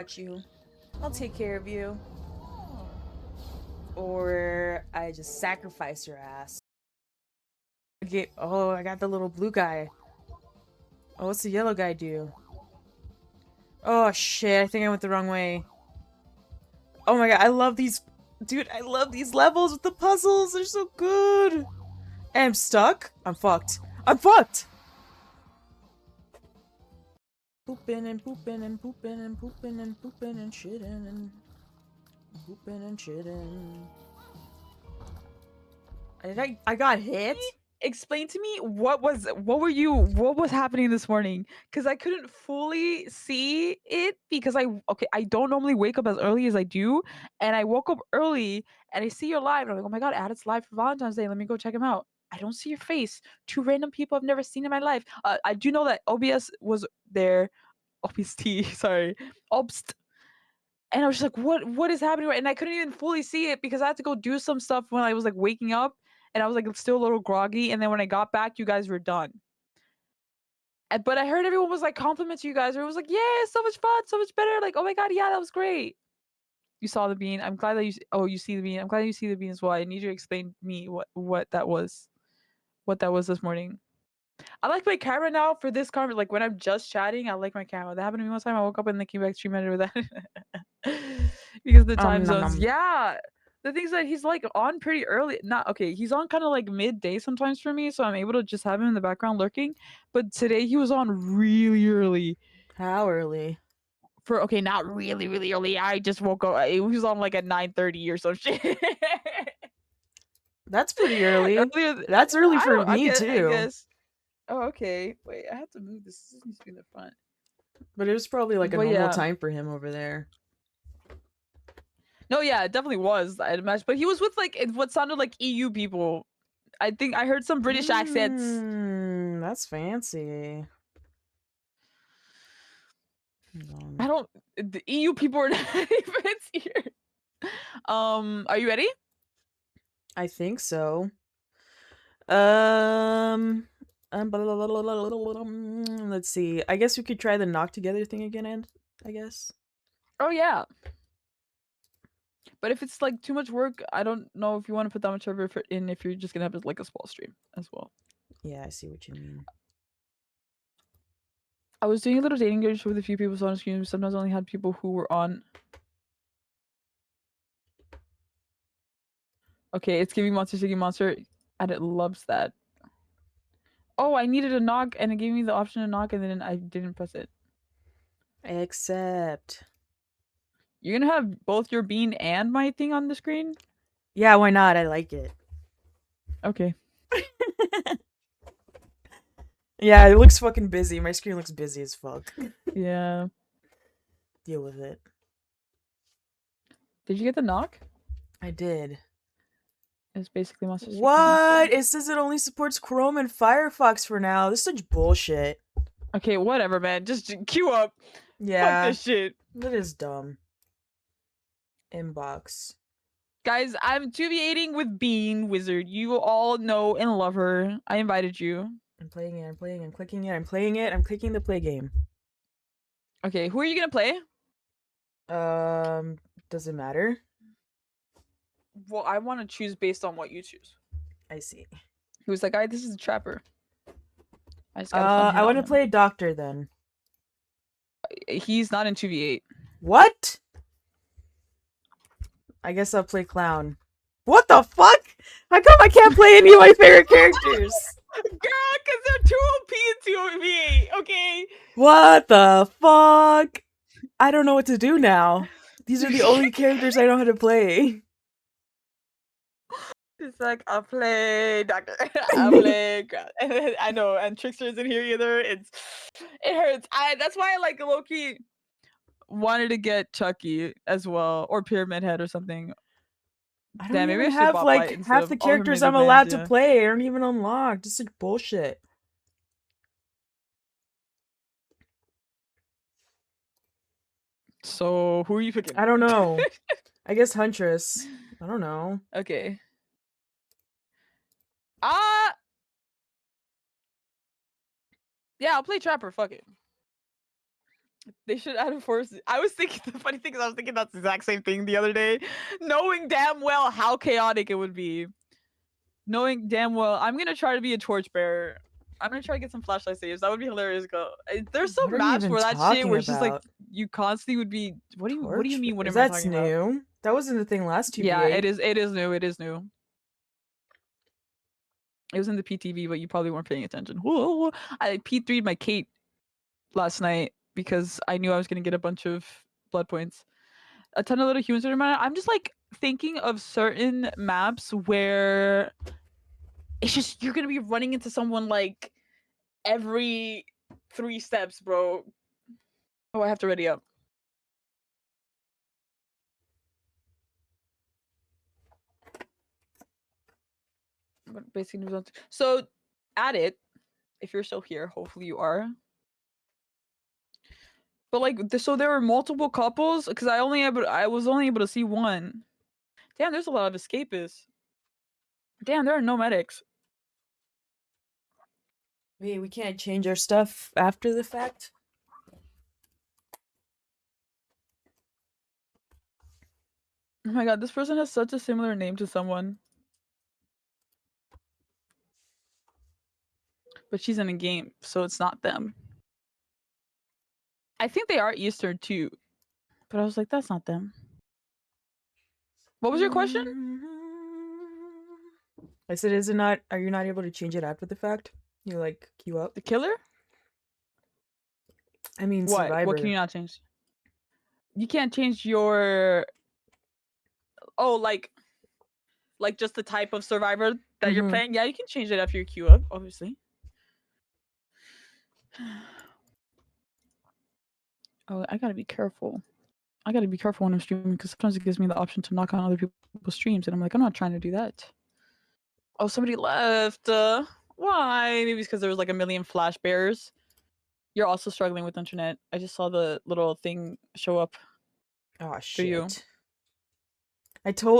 Got you. I'll take care of you. Or I just sacrifice your ass. Okay. Oh, I got the little blue guy. Oh, what's the yellow guy do? Oh shit! I think I went the wrong way. Oh my god! I love these, dude. I love these levels with the puzzles. They're so good. And I'm stuck. I'm fucked. I'm fucked. Pooping and pooping and pooping and pooping and pooping and shitting and pooping and shitting. I got hit. Explain to me what was happening this morning, because I couldn't fully see it because I don't normally wake up as early as I do, and I woke up early and I see you're live and I'm like, oh my god, Addit's live for Valentine's Day, let me go check him out. I don't see your face. Two random people I've never seen in my life. I do know that OBS was there. OBST, sorry. Obst. And I was just like, what is happening? And I couldn't even fully see it because I had to go do some stuff when I was like waking up and I was like still a little groggy. And then when I got back, you guys were done. But I heard everyone was like compliments you guys. Everyone was like, yeah, so much fun, so much better. Like, oh my god, yeah, that was great. You saw the bean. I'm glad that you see the bean. I'm glad you see the bean as well. I need you to explain to me what that was. What that was this morning. I like my camera now for this conversation. Like when I'm just chatting, I like my camera. That happened to me one time. I woke up and then came back 3 minutes with that because the time Nom zones. nom. Yeah, the thing's that he's like on pretty early. Not okay. He's on kind of like midday sometimes for me, so I'm able to just have him in the background lurking. But today he was on really early. How early? For okay, not really, really early. I just woke up. He was on like at 9:30 or some shit. That's pretty early. Earlier, That's early I for don't. me I too. guess. Oh, okay. Wait, I have to move this. This needs to be in the front. But it was probably like a But normal yeah. time for him over there. No, yeah, it definitely was. I'd imagine. But he was with like what sounded like EU people. I think I heard some British accents. That's fancy. I don't. The EU people are not even here. Are you ready? I think so. Um, let's see. I guess we could try the knock together thing again, and I guess. Oh yeah. But if it's like too much work, I don't know if you want to put that much effort in. If you're just gonna have like a small stream as well. Yeah, I see what you mean. I was doing a little dating game with a few people on stream. Sometimes I only had people who were on. Okay, it's giving Monster Sticky Monster, and it loves that. Oh, I needed a knock, and it gave me the option to knock, and then I didn't press it. Except. You're gonna have both your bean and my thing on the screen? Yeah, why not? I like it. Okay. Yeah, it looks fucking busy. My screen looks busy as fuck. Yeah. Deal with it. Did you get the knock? I did. It's basically Monster Sticky Monster. What? It says it only supports Chrome and Firefox for now. This is such bullshit. Okay, whatever, man. Just queue up. Fuck Yeah, this shit. that is dumb. Inbox. Guys, I'm 2v8ing with Bean Wizard. You all know and love her. I invited you. I'm playing it, I'm playing it, I'm clicking it, I'm playing it, I'm clicking the play game. Okay, who are you gonna play? Does it matter? Well, I want to choose based on what you choose. I see. Who's that guy? This is a trapper. I just got a fun hit I on want to him. play a doctor then. He's not in 2v8. What? I guess I'll play clown. What the fuck? How come I can't play any of my favorite characters? Girl, because they're too OP in 2v8, okay? What the fuck? I don't know what to do now. These are the only characters I know how to play. It's like, I'll play Doctor. I'll play. I know, and Trickster isn't here either. It hurts. That's why I like Loki wanted to get Chucky as well, or Pyramid Head or something. I don't Damn, maybe even I should have bot fight like instead half of the all who characters made the I'm band. allowed to Yeah. play. I don't even unlock. Just like bullshit. So who are you picking? I don't know. I guess Huntress. I don't know. Okay. Yeah, I'll play Trapper. Fuck it. They should add a force. I was thinking, the funny thing is, I was thinking that's the exact same thing the other day, knowing damn well how chaotic it would be. Knowing damn well, I'm gonna try to be a torchbearer. I'm gonna try to get some flashlight saves. That would be hilarious. Go. There's What some are you maps even where that shit, talking where it's just like about? you constantly would be. What do you mean? What am I That's talking about? new. That wasn't the thing last Yeah, 2v8. it is new. It is new. It was in the PTV, but you probably weren't paying attention. Whoa, I P3'd my cape last night because I knew I was gonna get a bunch of blood points. A ton of little humans are reminded. I'm just like thinking of certain maps where it's just you're gonna be running into someone like every 3 steps, bro. Oh, I have to ready up. But basically, so add it if you're still here. Hopefully, you are. But like, so there were multiple couples because I was only able to see one. Damn, there's a lot of escapists. Damn, there are no medics. Wait, we can't change our stuff after the fact? Oh my god, this person has such a similar name to someone. But she's in a game, so it's not them. I think they are Eastern too. But I was like, that's not them. What was your question? I said, are you not able to change it after the fact? You like queue up? The killer? I mean, What? Survivor. What can you not change? You can't change your. Oh, like just the type of survivor that you're playing. Yeah, you can change it after you queue up, obviously. Oh, I gotta be careful. I gotta be careful when I'm streaming because sometimes it gives me the option to knock on other people's streams, and I'm like, I'm not trying to do that. Oh, somebody left. Why? Maybe it's because there was like a million flash bearers. You're also struggling with internet. I just saw the little thing show up. Oh for shit! you.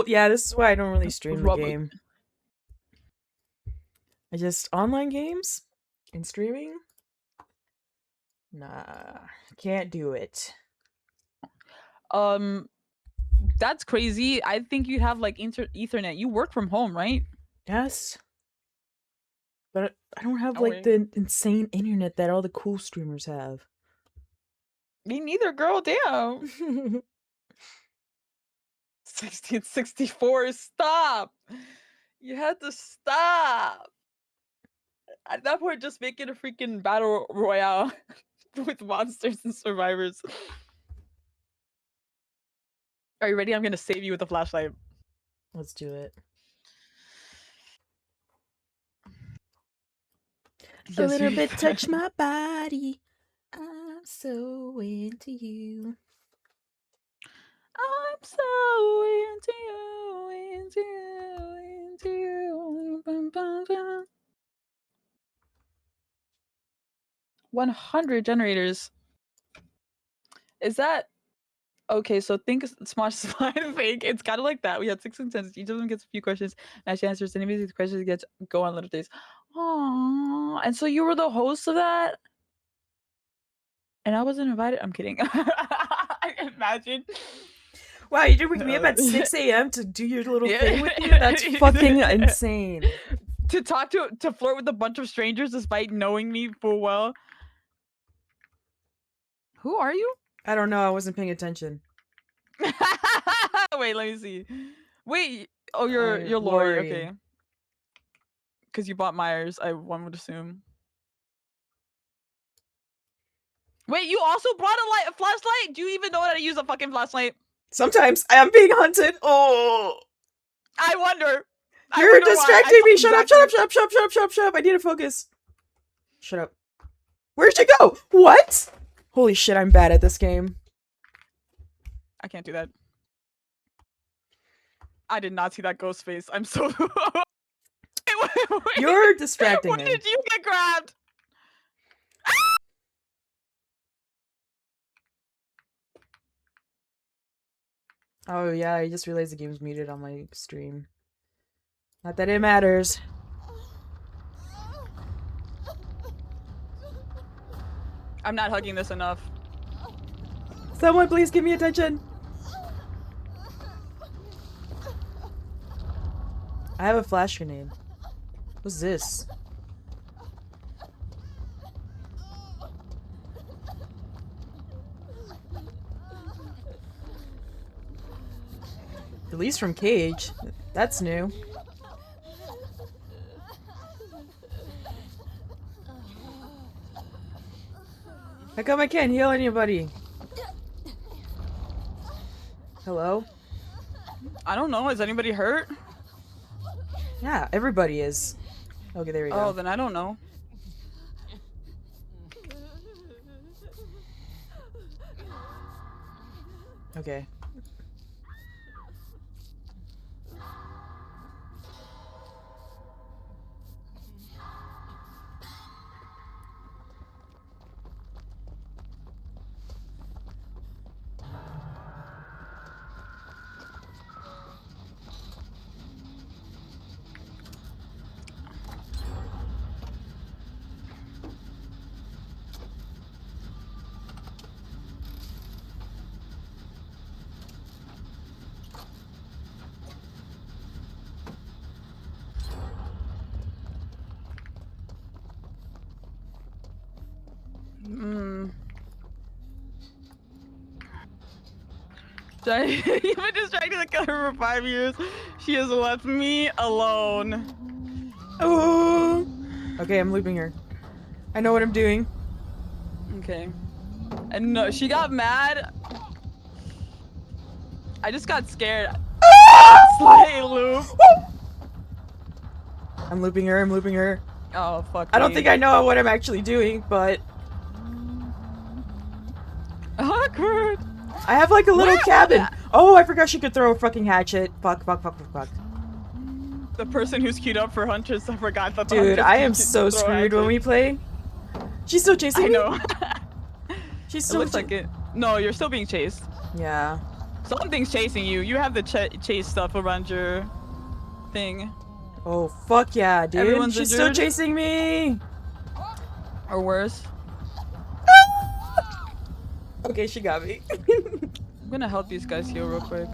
Yeah, this is why I don't really stream the Robot. game. I just online games and streaming. Nah, can't do it. That's crazy. I think you'd have like Ethernet. You work from home, right? Yes. But I don't have like the insane internet that all the cool streamers have. Me neither, girl. Damn. 1664. Stop. You had to stop. At that point, just make it a freaking battle royale with monsters and survivors. Are you ready? I'm gonna save you with a flashlight. Let's do it. Yes, a little bit touch my body. I'm so into you. I'm so into you, into you, into you. Bum, bum, bum. 100 generators. Is that okay? So think Smosh Slime fake. It's kind of like that. We had 6 contestants. Each of them gets a few questions. And she answers any of these questions gets go on little days. Aww. And so you were the host of that? And I wasn't invited. I'm kidding. I imagine. Wow, you did wake me up at 6 a.m. to do your little thing with you? That's fucking insane. To talk to flirt with a bunch of strangers despite knowing me full well. Who are you? I don't know. I wasn't paying attention. Wait, let me see. Wait. Oh, you're Lori. Okay. Because you bought Myers, one would assume. Wait, you also brought a flashlight? Do you even know how to use a fucking flashlight? Sometimes I am being hunted. Oh. I wonder. You're distracting me. Shut up, shut up, shut up, shut up, shut up, shut up, shut up. I need to focus. Shut up. Where'd you go? What? Holy shit, I'm bad at this game. I can't do that. I did not see that ghost face. I'm so... wait. You're distracting me. When did you get grabbed? Oh yeah, I just realized the game's muted on my stream. Not that it matters. I'm not hugging this enough. Someone please give me attention. I have a flash grenade. What's this? Release from cage? That's new. How come I can't heal anybody? Hello? I don't know. Is anybody hurt? Yeah, everybody is. Okay, there we go. Oh, then I don't know. Okay. You've been distracting the killer for 5 years. She has left me alone. Oh. Okay, I'm looping her. I know what I'm doing. Okay. And no, she got mad. I just got scared. Slay loop. I'm looping her. I'm looping her. Oh fuck. I don't think I know what I'm actually doing, but awkward. I have like a little cabin. Oh, I forgot she could throw a fucking hatchet. Fuck. The person who's queued up for hunters, I forgot that. Dude, I am so screwed when we play. She's still chasing me. I know. She's It still. looks like it. No, you're still being chased. Yeah. Something's chasing you. You have the chase stuff around your thing. Oh fuck yeah, dude. Everyone's She's still injured? chasing me. Or worse. Okay, she got me. I'm gonna help these guys heal real quick.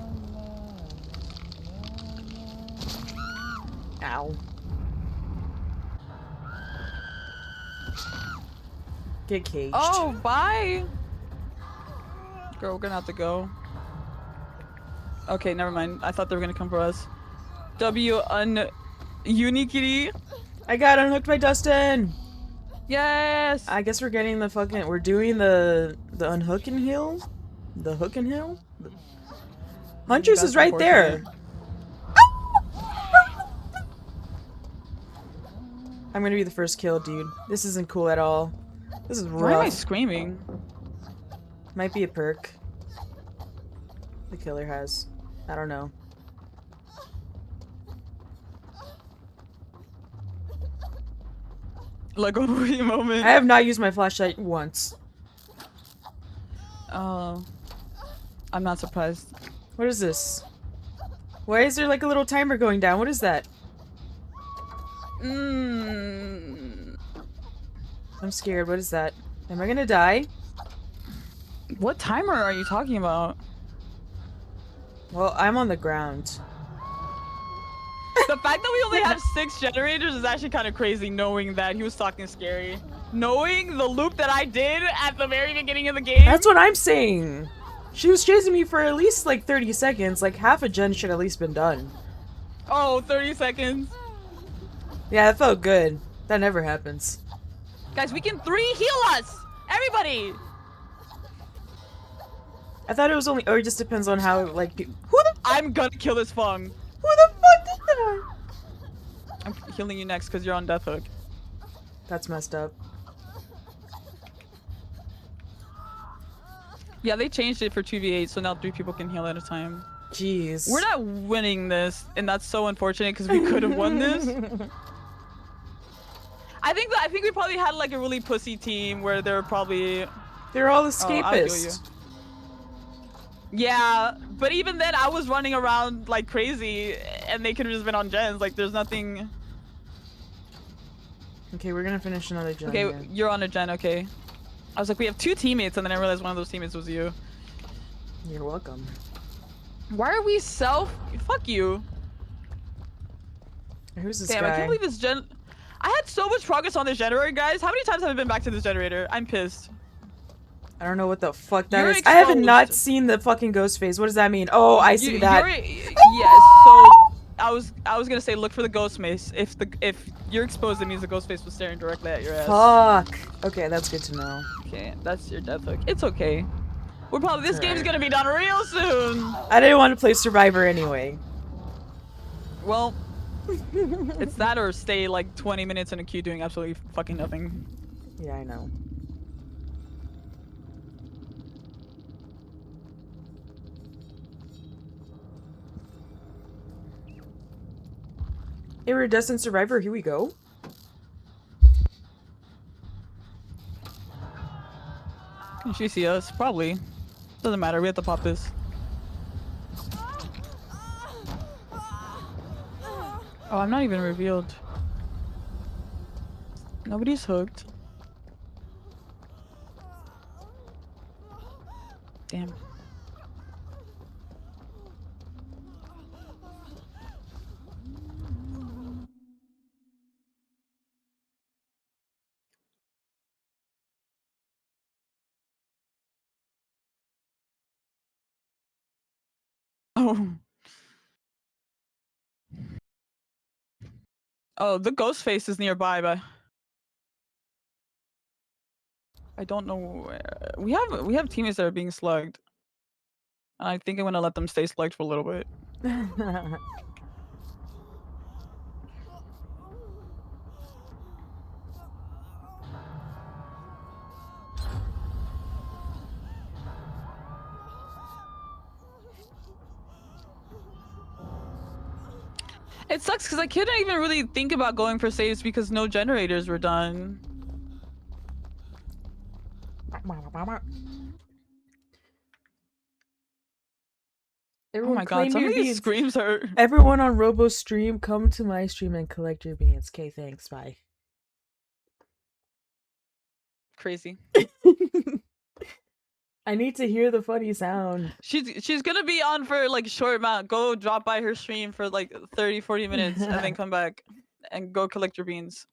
Ow. Get caged. Oh, bye. Girl, we're gonna have to go. Okay, never mind. I thought they were gonna come for us. Unikitty. I got unhooked by Dustin. Yes. I guess we're getting the fucking. We're doing the unhook and heal. The hook and heal. Huntress That's is right there. I'm gonna be the first kill, dude. This isn't cool at all. This is rough. Why am I screaming? Might be a perk. The killer has. I don't know. Lego movie moment. I have not used my flashlight once. Oh. I'm not surprised. What is this? Why is there like a little timer going down? What is that? I'm scared. What is that? Am I gonna die? What timer are you talking about? Well, I'm on the ground. The fact that we only have 6 generators is actually kind of crazy, knowing that he was talking scary. Knowing the loop that I did at the very beginning of the game. That's what I'm saying. She was chasing me for at least like 30 seconds. Like half a gen should at least been done. Oh, 30 seconds. Yeah, that felt good. That never happens. Guys, we can 3 heal us! Everybody! I thought it was only. Or it just depends on how like. Who the? I'm gonna kill this Fung. Who the fuck did that? I'm healing you next because you're on death hook. That's messed up. Yeah, they changed it for 2v8, so now 3 people can heal at a time. Jeez. We're not winning this, and that's so unfortunate because we could have won this. I think we probably had like a really pussy team where they're probably. They're all I'll heal you. escapists. Yeah, but even then I was running around like crazy and they could have just been on gens. Like there's nothing. Okay, we're gonna finish another gen. Okay, here. you're on a gen, okay. I was like, we have 2 teammates, and then I realized one of those teammates was you. You're welcome. Why are we fuck you. Who's this Damn, guy? I can't believe this I had so much progress on this generator, guys. How many times have I been back to this generator? I'm pissed. I don't know what the fuck that You're is. I have exposed. not seen the fucking ghost face. What does that mean? Oh, I see that. Yes, so I was gonna say look for the ghost face. If you're exposed, it means the ghost face was staring directly at your ass. Fuck. Okay, that's good to know. Okay, that's your death hook. It's okay. This game's gonna be done real soon. I didn't want to play Survivor anyway. Well, it's that or stay like 20 minutes in a queue doing absolutely fucking nothing. Yeah, I know. Iridescent Survivor, here we go. Can she see us? Probably. Doesn't matter, we have to pop this. Oh, I'm not even revealed. Nobody's hooked. Damn. Oh. Oh, the ghost face is nearby, but I don't know where. We have teammates that are being slugged. I think I'm gonna let them stay slugged for a little bit. It sucks because I couldn't even really think about going for saves because no generators were done. Everyone oh my god, some of these screams are... Everyone on Robo stream, come to my stream and collect your beans. Okay, thanks, bye. Crazy. I need to hear the funny sound. She's gonna be on for like a short amount. Go drop by her stream for like 30-40 minutes and then come back and go collect your beans.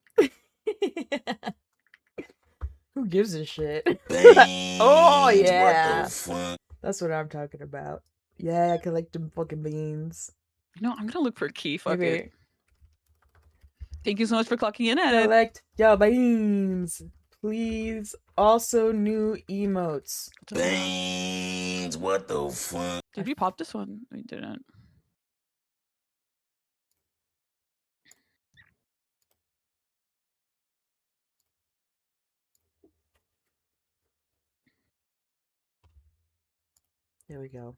Who gives a shit? Oh yeah. What the fuck? That's what I'm talking about. Yeah, collect them fucking beans. No, I'm gonna look for a key. Fuck it. Thank you so much for clocking in at collect your beans. Please. Also new emotes. Beans, what the fuck? Did we pop this one? We didn't. There we go.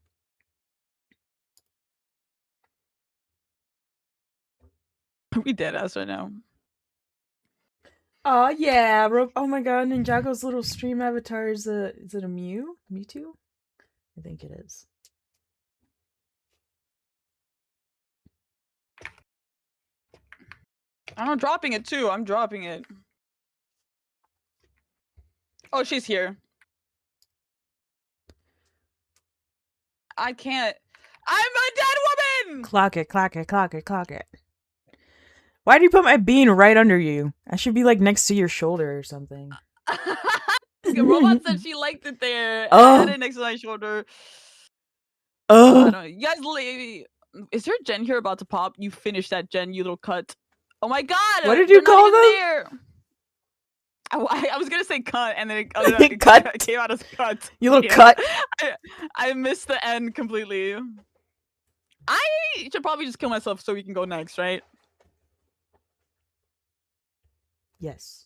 We dead ass right now. Oh yeah! Oh my god! Ninjago's little stream avatar is it a Mew? Mewtwo? I think it is. I'm dropping it too. I'm dropping it. Oh, she's here. I can't. I'm a dead woman! Clock it, clock it, clock it, clock it. Why do you put my bean right under you? I should be like next to your shoulder or something. The robot said she liked it there. Oh. I had it next to my shoulder. Oh. I don't know. You guys, is there a gen here about to pop? You finished that gen, you little cunt. Oh my god! What did you call them? There. I was gonna say cunt, and then it came out as cut. You little cut. I missed the end completely. I should probably just kill myself so we can go next, right? Yes.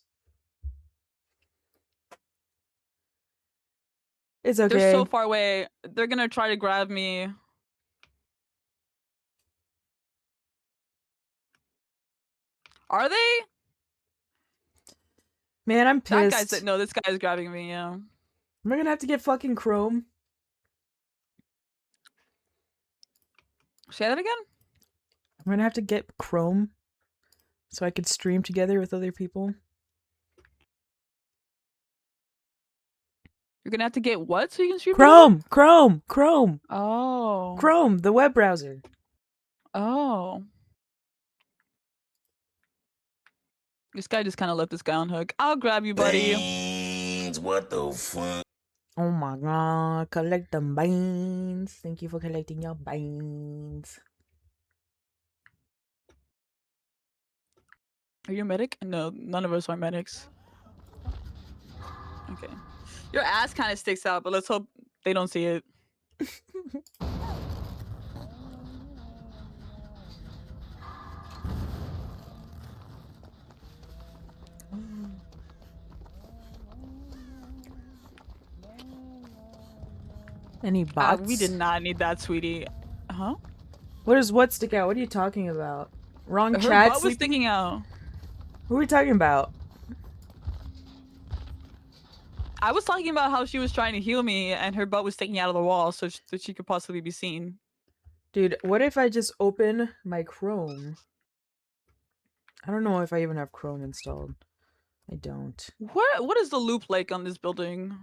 It's okay. They're so far away. They're gonna try to grab me. Are they? Man, I'm pissed. That guy said no. This guy is grabbing me. Yeah. Am I gonna have to get fucking Chrome? Say that again? I'm gonna have to get Chrome so I could stream together with other people. You're gonna have to get what so you can stream? Chrome. Oh. Chrome, the web browser. Oh. This guy just kind of left this guy on hook. I'll grab you, buddy. Beans, what the fuck? Oh my god, collect them beans. Thank you for collecting your beans. Are you a medic? No, none of us are medics. Okay. Your ass kind of sticks out, but let's hope they don't see it. Any bots? We did not need that, sweetie. Huh? What does what stick out? What are you talking about? Wrong Her chat butt was sticking out. Who are we talking about? I was talking about how she was trying to heal me and her butt was sticking out of the wall so that she could possibly be seen. Dude, what if I just open my Chrome? I don't know if I even have Chrome installed. I don't. What is the loop like on this building?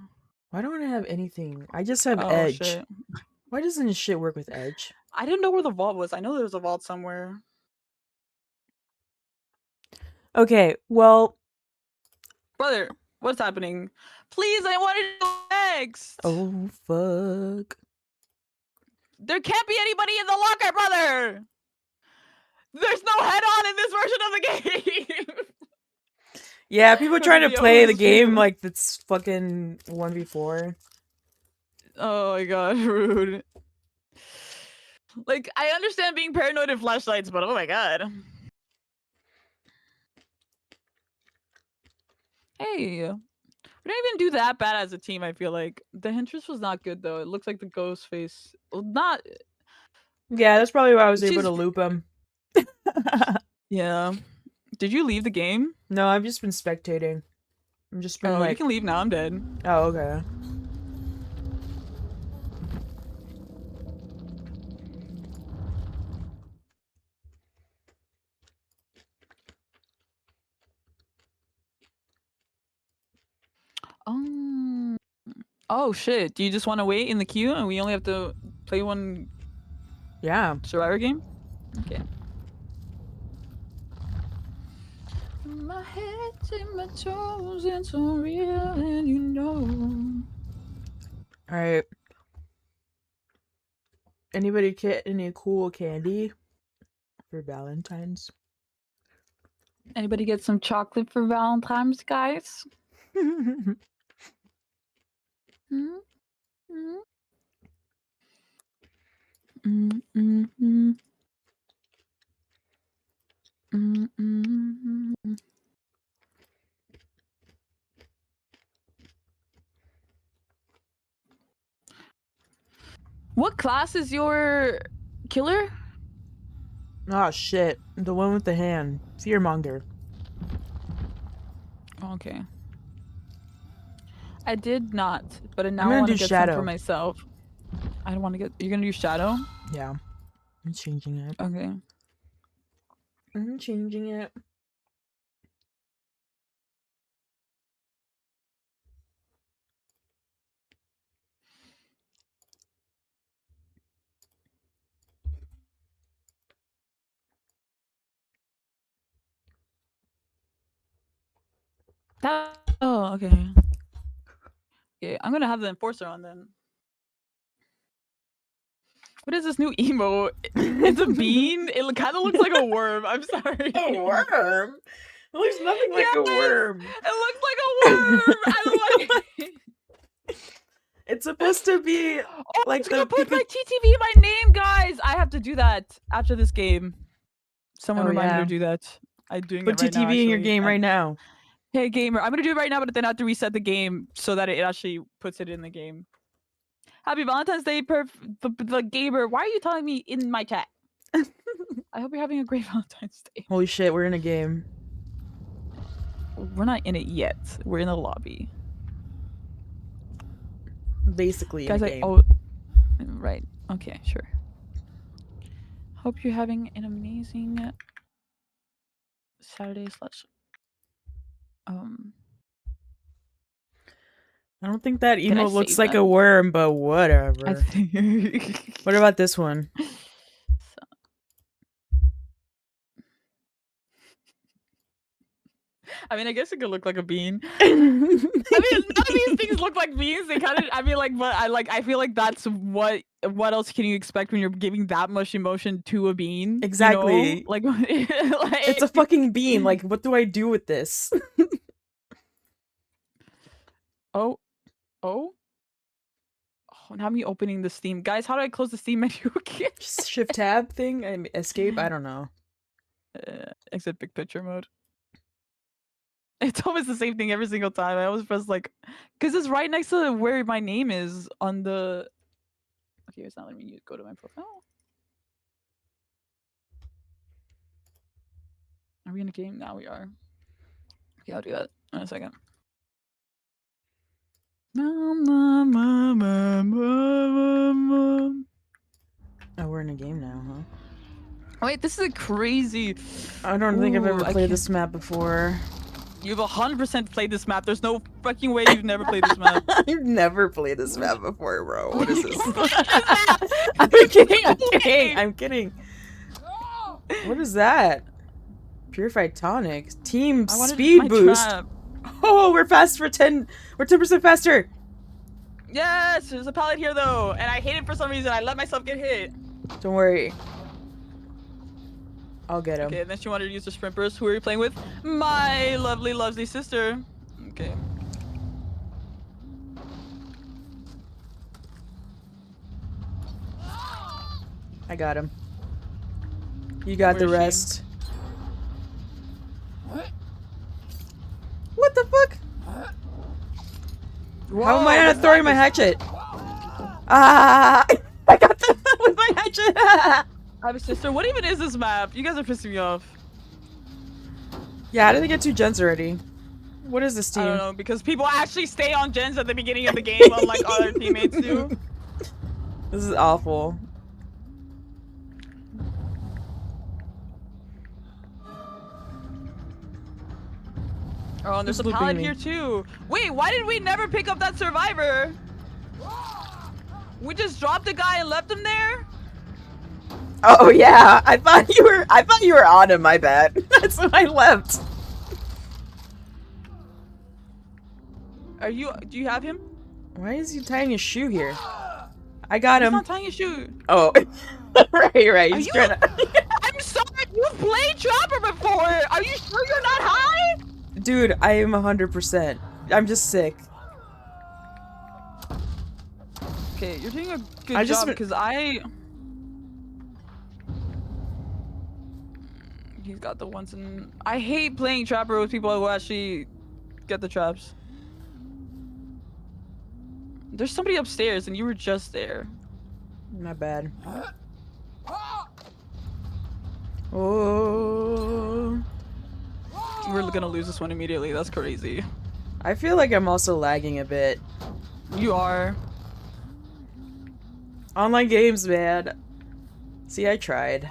Why don't I have anything? I just have Oh, Edge. shit. Why doesn't shit work with Edge? I didn't know where the vault was. I know there was a vault somewhere. Okay, well... Brother, what's happening? Please, I wanted to go next! Oh, fuck. There can't be anybody in the locker, brother! There's no head-on in this version of the game! Yeah, people trying to Yo, play the it's game true. like it's fucking 1v4. Oh my god, rude. Like, I understand being paranoid of flashlights, but oh my god. Hey. We didn't even do that bad as a team, I feel like. The Hintress was not good, though. It looks like the ghost face. Well, not... Yeah, that's probably why I was able She's... to loop him. Yeah. Did you leave the game? No, I've just been spectating. I'm just been Oh, like... you can leave now. I'm dead. Oh, okay. Oh, shit. Do you just want to wait in the queue and we only have to play one Yeah. Survivor game? Okay. My head's in my toes and so real and you know. Alright. Anybody get any cool candy for Valentines? Anybody get some chocolate for Valentine's, guys? Mm-hmm. Mm-hmm. Mm-hmm. What class is your killer? Oh shit. The one with the hand. Fearmonger. Okay. I did not, but now I gonna want to do get some Shadow. for myself. I don't want to get... You're gonna do Shadow? Yeah. I'm changing it. Okay. I'm changing it. Oh, okay. Okay, I'm gonna have the Enforcer on then. What is this new emo? It's a bean? It kind of looks like a worm. I'm sorry. A worm? It looks nothing like a Yes! worm. It looks like a worm! I don't like it. It's supposed to be Oh, like it's gonna the put my TTV in my name, guys! I have to do that after this game. Someone Oh, remind me yeah. to do that. I'm doing Put it right now, TTV in your actually. game right now. Hey, gamer, I'm gonna do it right now, but then I have to reset the game so that it actually puts it in the game. Happy Valentine's Day, the gamer. Why are you telling me in my chat? I hope you're having a great Valentine's Day. Holy shit, we're in a game. We're not in it yet. We're in the lobby. Basically Guys, in a game. oh, right. Okay, sure. Hope you're having an amazing Saturday slash I don't think that Can I emote looks save like a them? worm, but I whatever. think. What about this one? I mean, I guess it could look like a bean. I mean, none of these things look like beans. They kind of. I mean, like, but I feel like that's what. What else can you expect when you're giving that much emotion to a bean? Exactly. You know? Like, It's a fucking bean. Like, what do I do with this? Oh. Oh. Oh, now me opening the Steam. Guys, how do I close the Steam menu again? Shift tab thing? Escape? I don't know. Exit big picture mode. It's always the same thing every single time. I always press like, because it's right next to where my name is on the. Okay, it's not letting me go to my profile. Are we in a game? Now we are. Okay, I'll do that in a second. Oh, we're in a game now, huh? Wait, this is crazy. I don't think I've ever I played can't- this map before. You've 100% played this map. There's no fucking way you've never played this map. I've never played this map before, bro. What is this? I'm kidding. I'm kidding. I'm kidding. What is that? Purified tonic. Team I wanted speed my boost. trap. Oh, we're fast for 10. We're 10% faster. Yes, there's a pallet here though, and I hate it for some reason. I let myself get hit. Don't worry. I'll get him. Okay, and then she wanted to use the sprint burst. Who are you playing with? My lovely, lovely sister. Okay. I got him. You got Where the is she? rest. What the fuck? How am I not throwing my hatchet? Ah! I got them with my hatchet. I have a sister. What even is this map? You guys are pissing me off. Yeah, how did they get 2 gens already? What is this team? I don't know, because people actually stay on gens at the beginning of the game, unlike other teammates do. This is awful. Oh, and there's Who's a looping pallet me? here too. Wait, why did we never pick up that survivor? We just dropped the guy and left him there? Oh yeah, I thought you were on him, my bad. That's when I left. Do you have him? Why is he tying his shoe here? I got He's him. not tying his shoe. Oh. right. He's you- trying to I'm sorry, you've played Chopper before. Are you sure you're not high? Dude, I am 100%. I'm just sick. Okay, you're doing a good I just job been- because he's got the ones in. I hate playing Trapper with people who actually get the traps. There's somebody upstairs and you were just there. Not bad. Oh. We're gonna lose this one immediately. That's crazy. I feel like I'm also lagging a bit. You are. Online games, man. See, I tried.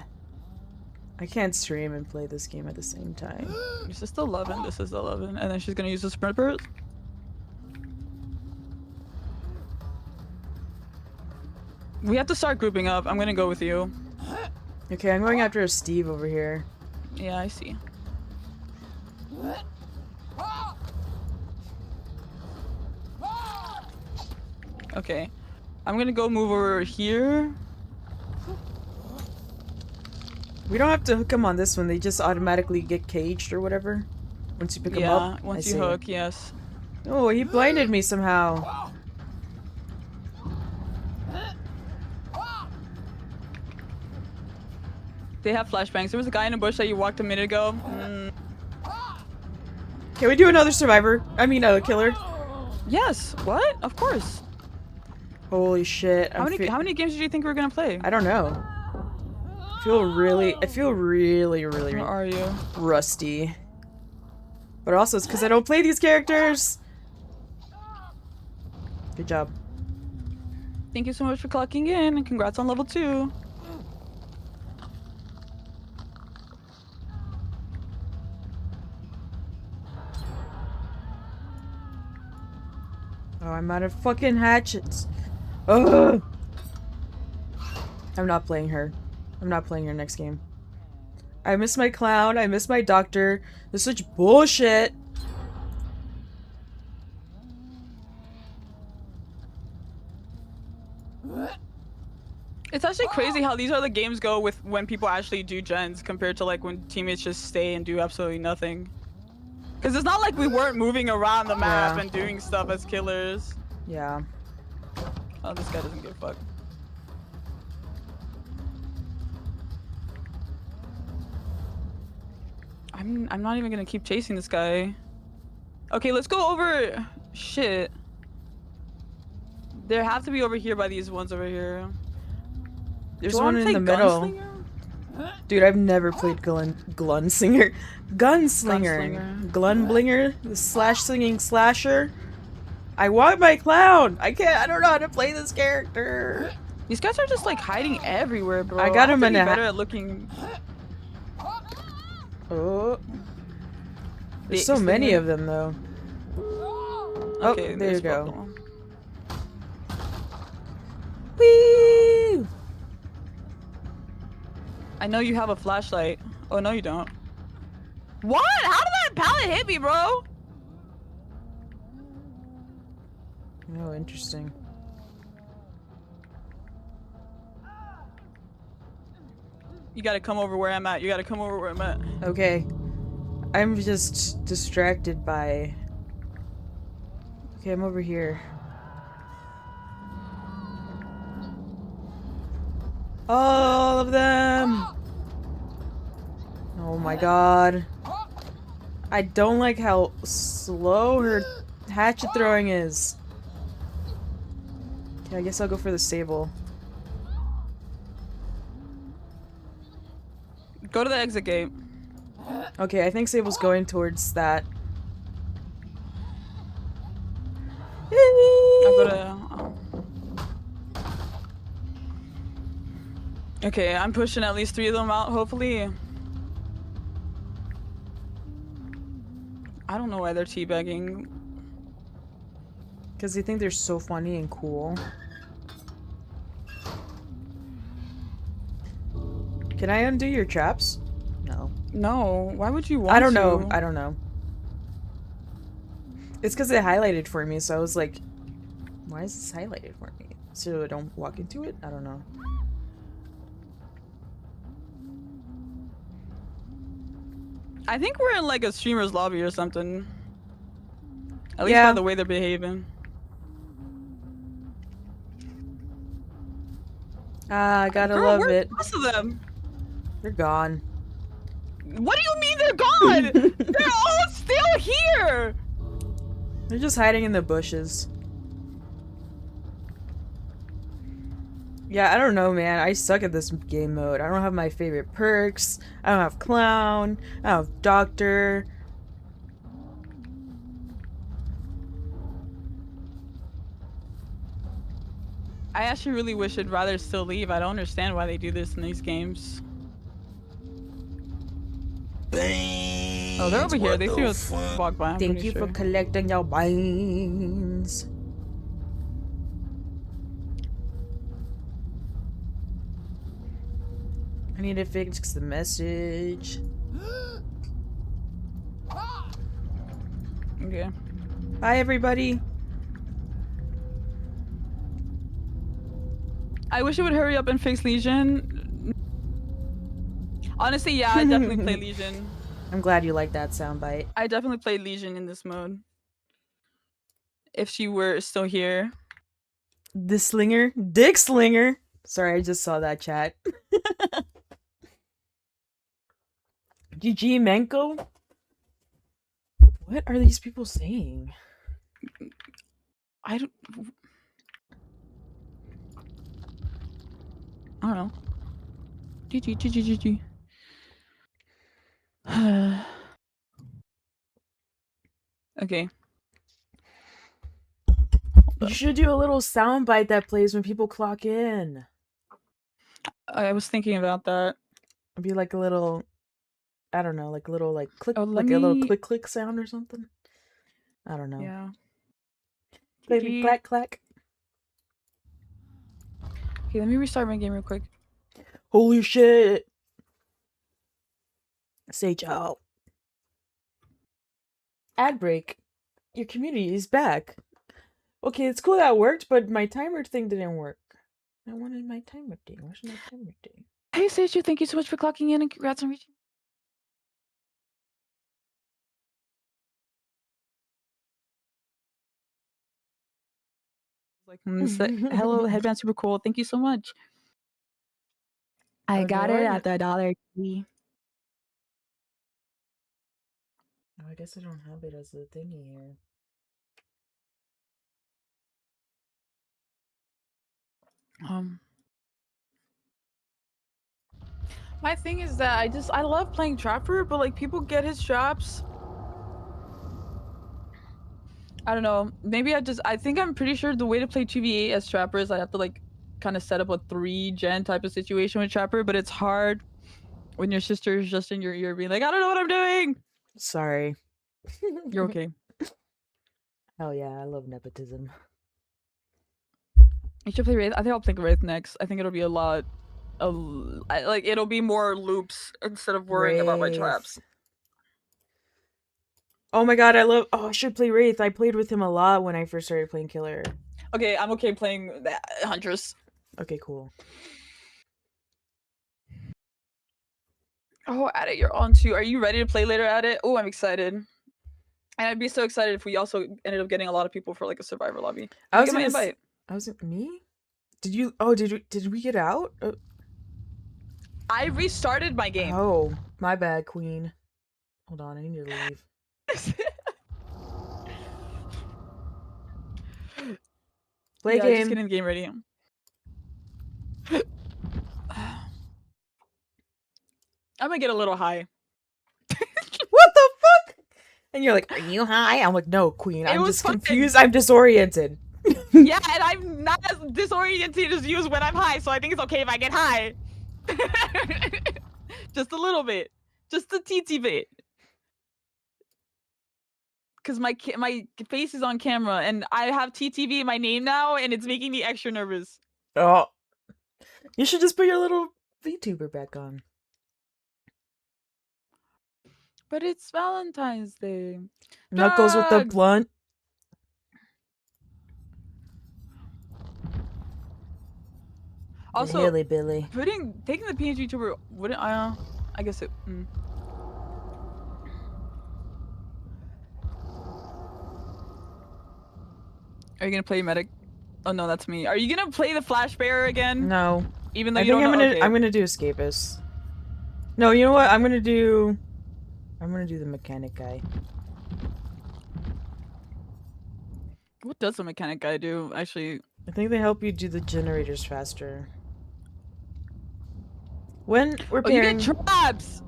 I can't stream and play this game at the same time. This is the 11. This is the 11. And then she's gonna use the sprint burst. We have to start grouping up. I'm gonna go with you. Okay, I'm going after a Steve over here. Yeah, I see. Okay. I'm gonna go move over here. We don't have to hook them on this one. They just automatically get caged or whatever. Once you pick them up. Yeah, once I you see. hook, yes. Oh, he blinded me somehow. They have flashbangs. There was a guy in a bush that you walked a minute ago. Can we do another survivor? I mean, a killer. Yes. What? Of course. Holy shit. How many games did you think we were gonna play? I don't know. I feel really Where are you? rusty. But also it's because I don't play these characters. Good job. Thank you so much for clocking in, and congrats on level 2. Oh, I'm out of fucking hatchets. Ugh! I'm not playing her. I'm not playing her next game. I miss my clown. I miss my doctor. This is such bullshit. It's actually crazy how these are the games go with when people actually do gens compared to like when teammates just stay and do absolutely nothing. Because it's not like we weren't moving around the map Yeah. and doing stuff as killers. Yeah. Oh, this guy doesn't give a fuck. I'm not even gonna keep chasing this guy. Okay, let's go over. Shit. There have to be over here by these ones over here. There's Do I one wanna in play the middle. Gunslinger? Dude, I've never played Gunslinger. Gunslinger. Glunblinger? The slash-slinging slasher? I want my clown! I don't know how to play this character! These guys are just like hiding everywhere, bro. I got have him to in be a better at looking. Oh. There's so many of them, though. Okay, oh, there you go. both of them. Whee! I know you have a flashlight. Oh, no, you don't. What? How did that pallet hit me, bro? Oh, interesting. You gotta come over where I'm at. You gotta come over where I'm at. Okay. I'm just distracted by... Okay, I'm over here. All of them! Oh my god. I don't like how slow her hatchet throwing is. Okay, I guess I'll go for the sable. Go to the exit gate. Okay, I think Sable's going towards that. I'll go to... Okay, I'm pushing at least 3 of them out, hopefully. I don't know why they're teabagging. Because they think they're so funny and cool. Can I undo your traps? No. No, why would you want I don't to? know. I don't know. It's because it highlighted for me, so I was like, why is this highlighted for me? So I don't walk into it? I don't know. I think we're in like a streamer's lobby or something. At least Yeah. by the way they're behaving. Ah, I gotta Girl, love where's it. the rest of them? They're gone. What do you mean they're gone? They're all still here! They're just hiding in the bushes. Yeah, I don't know, man. I suck at this game mode. I don't have my favorite perks. I don't have clown. I don't have doctor. I actually really wish I'd rather still leave. I don't understand why they do this in these games. Beans, Oh, they're over here. what They the see us fuck? walk by. I'm Thank pretty you sure. for collecting your beans. I need to fix the message. Okay. Bye, everybody. I wish it would hurry up and fix Legion. Honestly, yeah, I definitely play Legion. I'm glad you like that soundbite. I definitely played Legion in this mode. If she were still here. The slinger? Dick slinger! Sorry, I just saw that chat. GG Menko? What are these people saying? I don't know. GG, GG, GG. Okay. You should do a little soundbite that plays when people clock in. I was thinking about that. It'd be like a little, I don't know, like a little like click, Oh, like a little click click sound or something. I don't know. Yeah. Baby GG. clack clack. Okay, let me restart my game real quick. Holy shit. Say ciao. Ad break. Your community is back. Okay, it's cool that worked, but my timer thing didn't work. I wanted my timer thing. Where's my timer thing? Hey, Seju, thank you so much for clocking in and congrats on reaching. Like, hello, headband, super cool. Thank you so much. I got it at the Dollar Tree. Oh, I guess I don't have it as a thingy here. My thing is that I love playing Trapper, but like people get his traps. I don't know. Maybe I think I'm pretty sure the way to play 2v8 as Trapper is I have to like kind of set up a 3-gen type of situation with Trapper, but it's hard when your sister is just in your ear being like, I don't know what I'm doing. Sorry. You're okay. Hell yeah, I love nepotism. You should play Wraith. I think I'll play Wraith next. I think it'll be a lot like it'll be more loops instead of worrying about my traps. Oh my god, I should play Wraith. I played with him a lot when I first started playing Killer. Okay, I'm okay playing the Huntress. Okay, cool. Oh, Adit, you're on too. Are you ready to play later, Adit? Oh, I'm excited. And I'd be so excited if we also ended up getting a lot of people for like a Survivor lobby. I was get my gonna invite. Me? Did you? Oh, did we get out? I restarted my game. Oh, my bad, Queen. Hold on, I need to leave. Play game. Just getting the game ready. I'm gonna get a little high. What the fuck? And you're like, are you high? I'm like, no, Queen. I'm just confused. I'm disoriented. Yeah, and I'm not as disoriented as you when I'm high, so I think it's okay if I get high. Just a little bit. Just a teensy bit. Because my face is on camera, and I have TTV in my name now, and it's making me extra nervous. Oh. You should just put your little VTuber back on. But it's Valentine's Day. Knuckles with the blunt. Also, Hilly Billy. taking the PNG tuber wouldn't I guess it. Are you gonna play medic? Oh no, that's me. Are you gonna play the Flash Bearer again? No. Even though I you think don't know. I'm gonna do Escapist. No, you know what? I'm gonna do the mechanic guy. What does the mechanic guy do? Actually, I think they help you do the generators faster. When repairing. You get traps.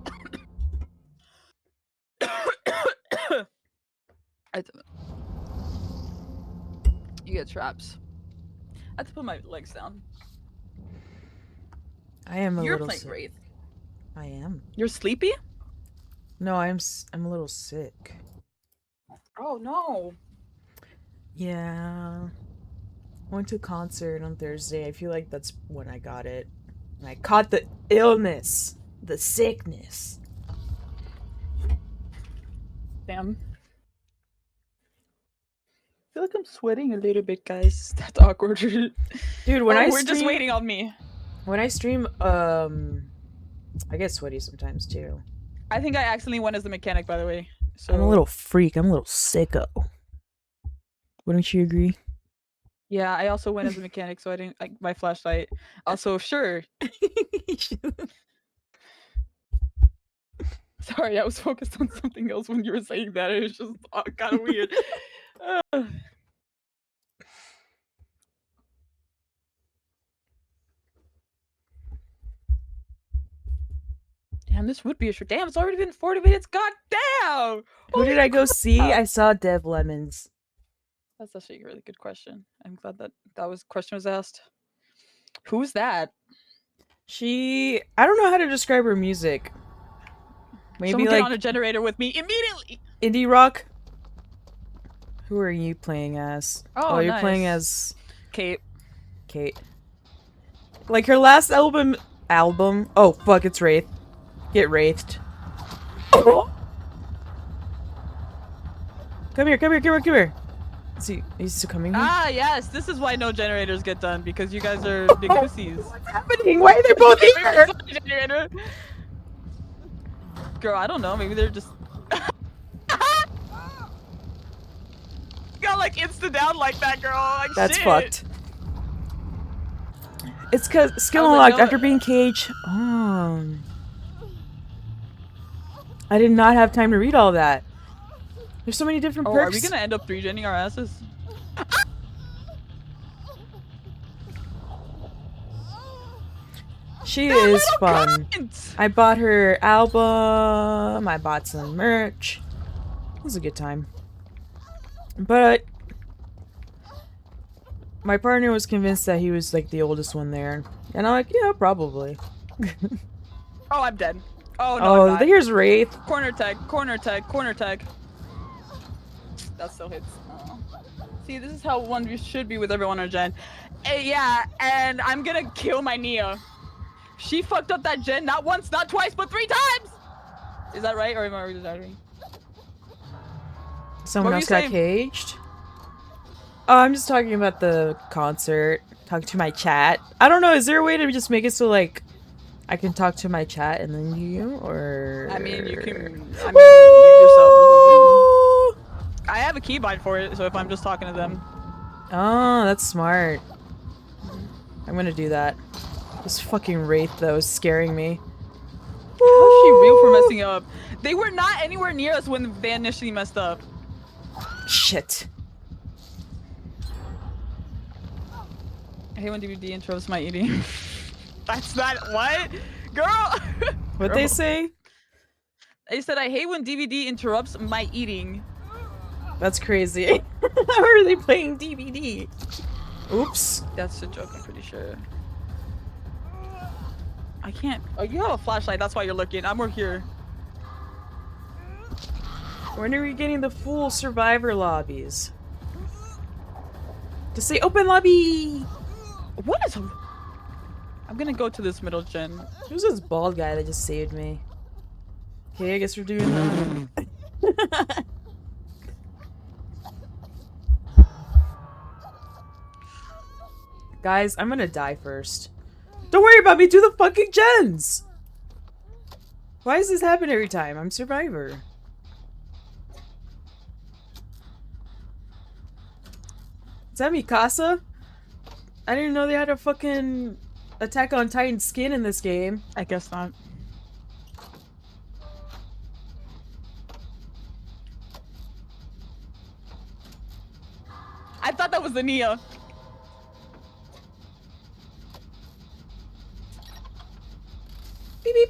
You get traps. I have to put my legs down. I am a You're little playing sick. Wraith. I am. You're sleepy? No, I'm a little sick. Oh no. Yeah. Went to a concert on Thursday. I feel like that's when I got it. And I caught the illness. The sickness. Damn. I feel like I'm sweating a little bit, guys. That's awkward. Dude, when we're just waiting on me. When I stream, I get sweaty sometimes too. I think I accidentally went as the mechanic, by the way. So I'm a little freak. I'm a little sicko. Wouldn't you agree? Yeah, I also went as a mechanic, so I didn't like my flashlight. Also, sure. Sorry, I was focused on something else when you were saying that. It was just kind of weird. Damn, this would be a short. Damn, it's already been 40 minutes. God damn! Who did I go see? I saw Dev Lemons. That's actually a really good question. I'm glad that question was asked. Who's that? I don't know how to describe her music. Maybe Someone like get on a generator with me immediately. indie rock. Who are you playing as? Oh, You're playing nice. as Kate. Kate. Like her last album. Oh fuck! It's Wraith. Get wraithed. Come here! Come here! Come here! Come here! Is he? He's still coming here? Ah, yes. This is why no generators get done because you guys are big pussies. What's happening? Why are they both here? Generator. Girl, I don't know. Maybe they're just. Got like insta down like that, girl. Like, That's shit. fucked. It's cause skill How's it unlocked going? after being caged. Oh. I did not have time to read all that. There's so many different Oh, perks. are we gonna end up 3-genning our asses? She is fun. Cunt! I bought her album. I bought some merch. It was a good time. But my partner was convinced that he was like the oldest one there. And I'm like, yeah, probably. Oh, I'm dead. Oh, no, Oh, I'm not. here's Wraith. Corner tag, corner tag, corner tag. That still hits. Oh. See, this is how one should be with everyone on gen. Yeah, and I'm gonna kill my Nia. She fucked up that gen not once, not twice, but 3 times! Is that right, or am I exaggerating? Someone What were else you got saying? caged. Oh, I'm just talking about the concert. Talk to my chat. I don't know, is there a way to just make it so like I can talk to my chat and then you, or... I mean, you can. I mean, you yourself or something. I have a keybind for it, so if I'm just talking to them. Oh, that's smart. I'm gonna do that. This fucking Wraith, though, is scaring me. How's she real for messing up? They were not anywhere near us when they initially messed up. Shit. I hate when DVD interrupts my eating. That's not what? Girl! What'd they say? They said, I hate when DVD interrupts my eating. That's crazy. How are they playing DVD? Oops. That's a joke, I'm pretty sure. I can't. Oh, you have a flashlight. That's why you're looking. I'm over here. When are we getting the full survivor lobbies? To say open lobby! What is... I'm gonna go to this middle gen. Who's this bald guy that just saved me? Okay, I guess we're doing that. Guys, I'm gonna die first. Don't worry about me, do the fucking gens! Why does this happen every time? I'm survivor. Is that Mikasa? I didn't know they had a fucking Attack on Titan skin in this game. I guess not. I thought that was the Nia. Beep beep.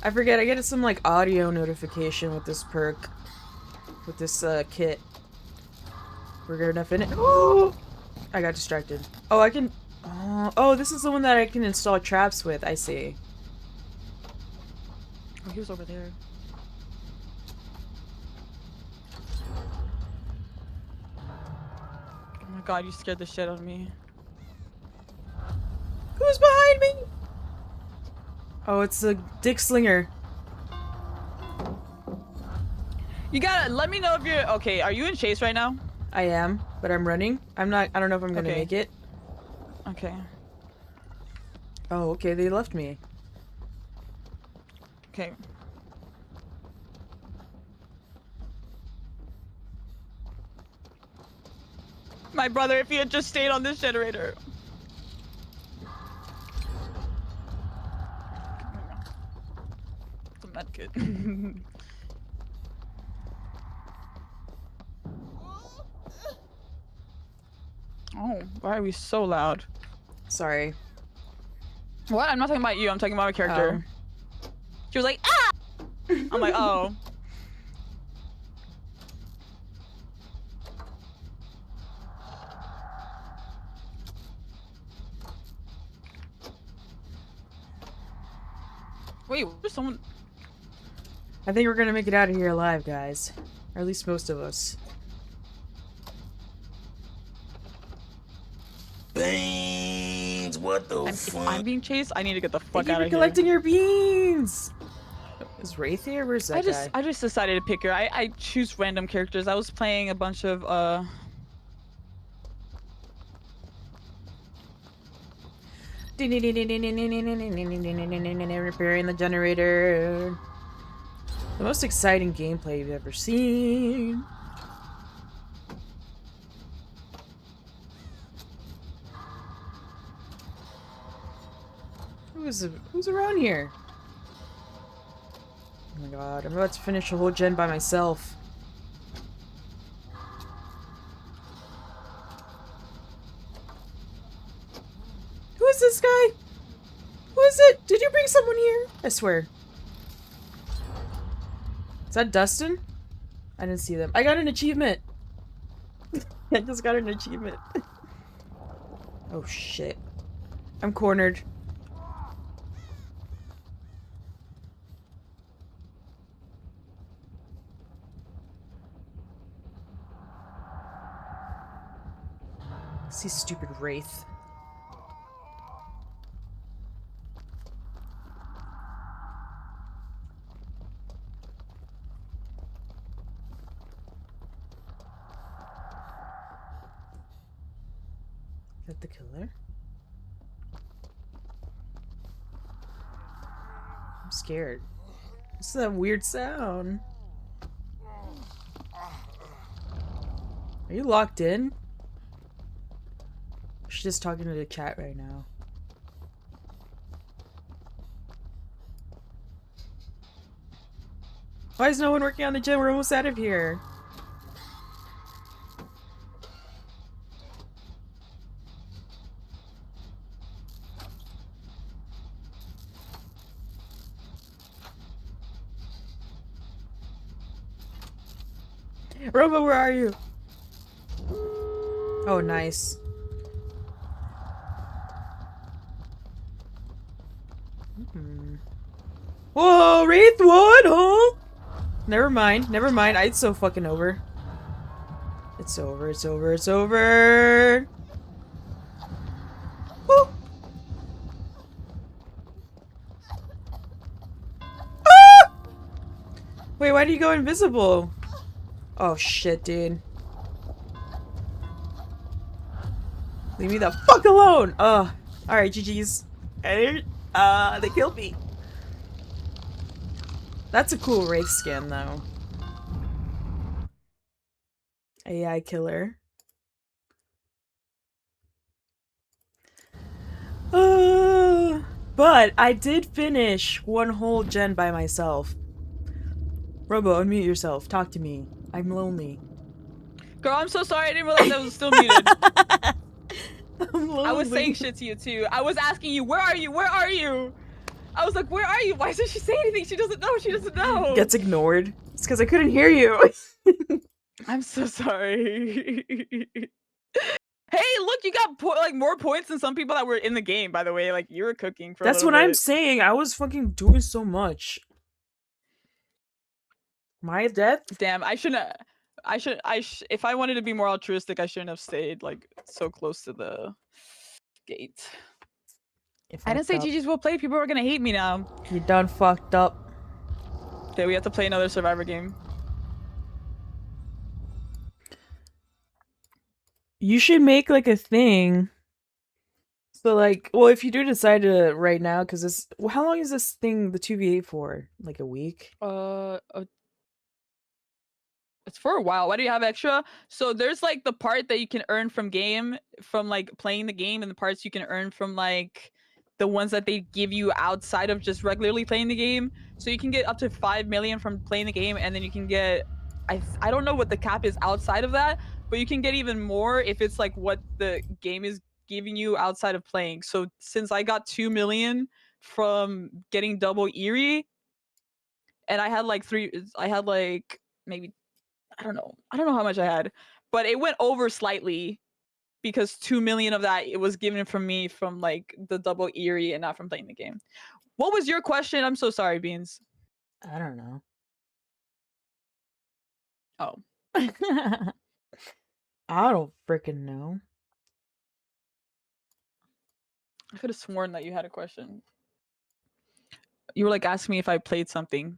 I forget, I get some like audio notification with this perk. With this kit. We're good enough in it. Oh! I got distracted. Oh, I can... oh, this is the one that I can install traps with. I see. Oh, he was over there. Oh my god, you scared the shit out of me. Who's behind me? Oh, it's a dick slinger. You gotta let me know if you're okay. Are you in chase right now? I am, but I'm running. I'm not... I don't know if I'm gonna Okay. make it. Okay. Oh, okay, they left me. Okay. My brother, if he had just stayed on this generator. It's a med kit. Oh, why are we so loud? Sorry. What? I'm not talking about you. I'm talking about a character. Oh. She was like, ah! I'm like, oh. Wait, there's someone. I think we're gonna make it out of here alive, guys. Or at least most of us. If I'm being chased, I need to get the fuck Thank you out for of here. collecting your beans! Is Wraith here? Where's that guy? I just decided to pick her. I choose random characters. I was playing a bunch of Repairing the generator. The most exciting gameplay you've ever seen. Who's around here? Oh my god, I'm about to finish a whole gen by myself. Who is this guy? Who is it? Did you bring someone here? I swear. Is that Dustin? I didn't see them. I got an achievement. I just got an achievement. Oh shit. I'm cornered. See stupid Wraith. Is that the killer? I'm scared. What's that weird sound? Are you locked in? She's just talking to the chat right now. Why is no one working on the gen? We're almost out of here. Robo, where are you? Oh, nice. Whoa, Wraith, what? Huh? Never mind, never mind. It's so fucking over. It's over, it's over, it's over. Woo. Ah! Wait, why do you go invisible? Oh shit, dude. Leave me the fuck alone! Ugh. Alright, GG's. They killed me. That's a cool Wraith skin, though. AI killer. But I did finish one whole gen by myself. Robo, unmute yourself. Talk to me. I'm lonely. Girl, I'm so sorry. I didn't realize I was still muted. I'm lonely. I was saying shit to you too. I was asking you, where are you? Where are you? I was like, where are you? Why doesn't she say anything? She doesn't know. She doesn't know. Gets ignored. It's because I couldn't hear you. I'm so sorry. Hey, look, you got like more points than some people that were in the game. By the way, like you were cooking for. That's a what little I'm bit. saying. I was fucking doing so much. My death? Damn, I shouldn't. If I wanted to be more altruistic, I shouldn't have stayed like so close to the gate. I didn't say GG's will play. People are gonna hate me now. You done fucked up. Okay, we have to play another Survivor game. You should make like a thing. So like, well, if you do decide to right now, because this, how long is this thing, the 2v8 for? Like a week? It's for a while. Why do you have extra? So there's like the part that you can earn from like playing the game, and the parts you can earn from like the ones that they give you outside of just regularly playing the game. So you can get up to 5 million from playing the game, and then you can get I don't know what the cap is outside of that, but you can get even more if it's like what the game is giving you outside of playing. So since I got 2 million from getting double Eerie, and I had like maybe I don't know how much I had, but it went over slightly because 2 million of that it was given from me from like the double Eerie and not from playing the game. What was your question? I'm so sorry, Beans. I don't know. Oh. I don't freaking know. I could have sworn that you had a question. You were like asking me if I played something.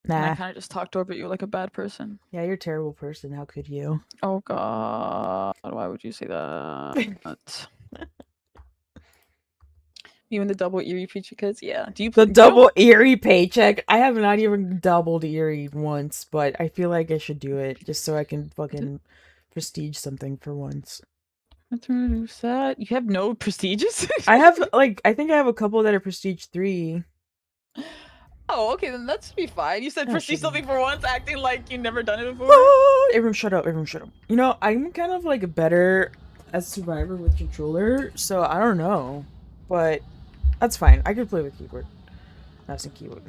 And I Nah. kind of just talked over you like a bad person. Yeah, you're a terrible person. How could you? Oh god, why would you say that? Even the double Erie pizza kids, yeah. Do you The do you know double what- Erie paycheck. I have not even doubled Erie once, but I feel like I should do it just so I can fucking prestige something for once. What's that? You have no prestigious? I have like I think I have a couple that are prestige 3. Oh, okay, then that should be fine. You said Oh, prestige shit. something for once, acting like you never done it before. What? Everyone shut up. Everyone shut up. You know, I'm kind of like better as Survivor with controller, so I don't know. But that's fine. I could play with keyboard. Mouse and keyboard.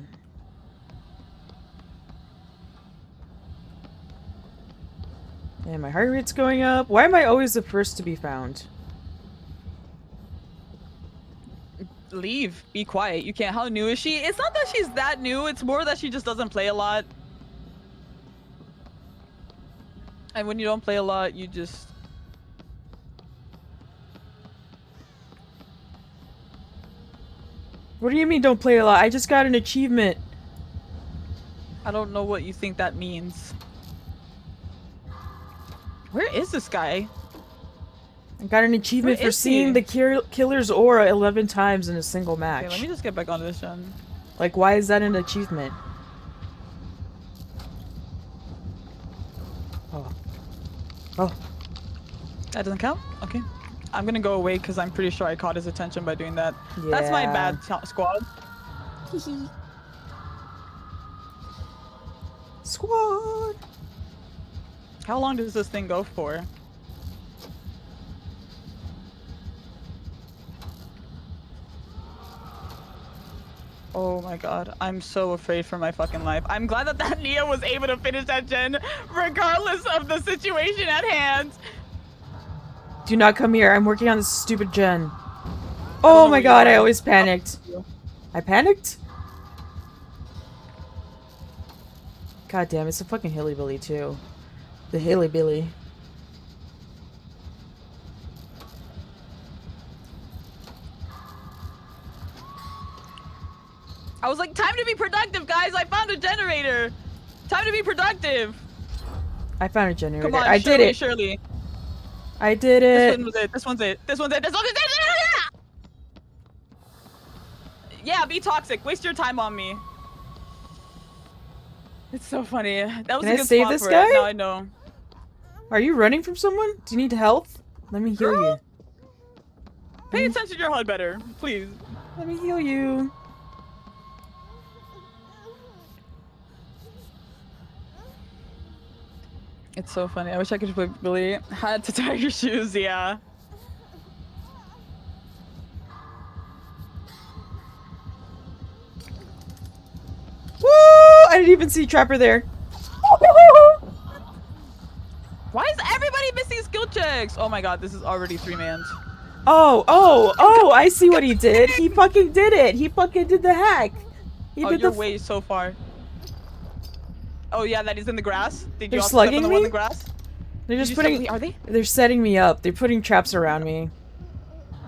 And my heart rate's going up. Why am I always the first to be found? Leave. Be quiet. You can't. How new is she? It's not that she's that new. It's more that she just doesn't play a lot. And when you don't play a lot, you just... What do you mean don't play a lot? I just got an achievement. I don't know what you think that means. Where is this guy? I got an achievement Where for is seeing he? the killer's aura 11 times in a single match. Okay, let me just get back onto this gen. Like, why is that an achievement? Oh. Oh. That doesn't count? Okay. I'm gonna go away because I'm pretty sure I caught his attention by doing that. That's my bad, squad. Squad! How long does this thing go for? Oh my god, I'm so afraid for my fucking life. I'm glad that that Nia was able to finish that gen regardless of the situation at hand. Do not come here. I'm working on this stupid gen. Oh my god, I always panicked. I panicked? God damn, it's a fucking hilly-billy too. The hilly-billy. I was like, time to be productive, guys. I found a generator. Time to be productive. I found a generator. Come on, I Shirley, did it. Shirley. I did This it. one was it. This one's it. This one's it. This one's it. Yeah, be toxic. Waste your time on me. It's so funny. That was Can a I good save spot this for guy? it. Now I know. Are you running from someone? Do you need health? Let me heal you. Pay attention to your HUD better, please. Let me heal you. It's so funny. I wish I could play Billy. Had to tie your shoes, yeah. Woo! I didn't even see Trapper there. Why is everybody missing skill checks? Oh my god, this is already 3-man. Oh, I see what he did. He fucking did it. He fucking did the hack. He Oh, did you're the way so far. Oh yeah, that is in the grass. Did They're you also step on slugging the one in me? the grass? They're Did just you step- putting. wait, are they? They're setting me up. They're putting traps around me.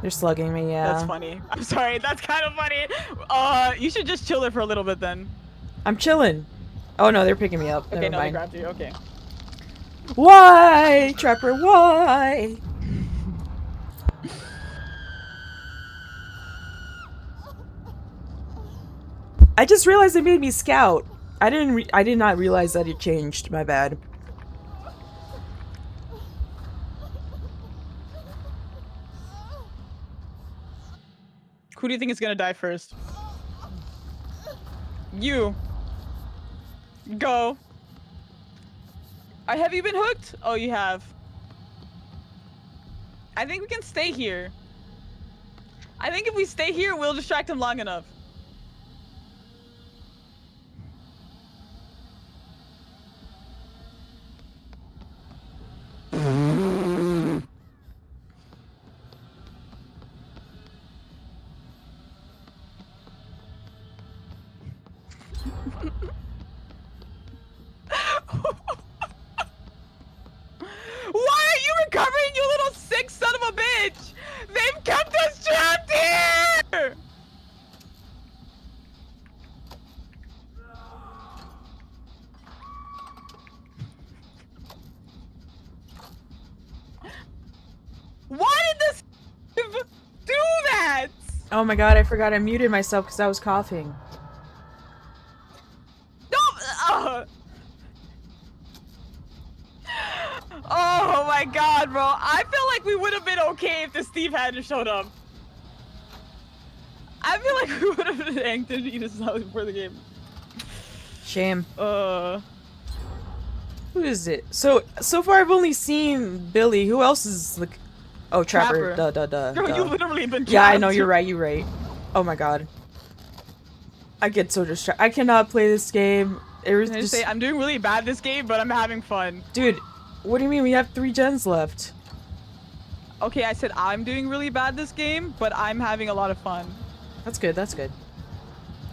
They're slugging me. Yeah. That's funny. I'm sorry. That's kind of funny. You should just chill there for a little bit then. I'm chilling. Oh no, they're picking me up. Okay, Never no, they mind. grabbed you. Okay. Why, Trapper? Why? I just realized they made me scout. I did not realize that it changed. My bad. Who do you think is gonna die first? You. Go. Have you been hooked? Oh, you have. I think we can stay here. I think if we stay here, we'll distract him long enough. Oh my god, I forgot I muted myself because I was coughing. No! Oh my god, bro. I feel like we would have been okay if the Steve hadn't showed up. I feel like we would have been angry to eat us out before the game. Shame. Uh. Who is it? So far I've only seen Billy. Who else is like... Oh, Trapper. Trapper. Duh. Bro, you literally been trapped. Yeah, I know, you're right. Oh my god. I get so distracted. I cannot play this game. It was just... say, I'm doing really bad this game, but I'm having fun. Dude, what do you mean? We have 3 gens left. Okay, I said I'm doing really bad this game, but I'm having a lot of fun. That's good, that's good.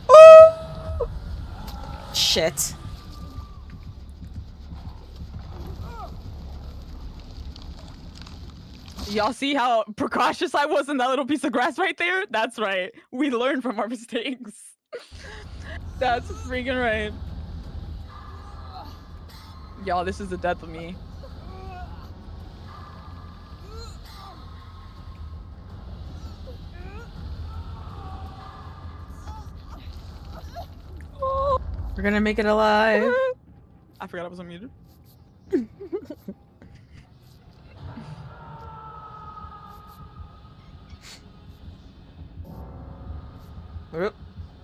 Oh! Shit. Y'all see how precautious I was in that little piece of grass right there? That's right. We learn from our mistakes. That's freaking right. Y'all, this is the death of me. We're gonna make it alive. I forgot I was unmuted.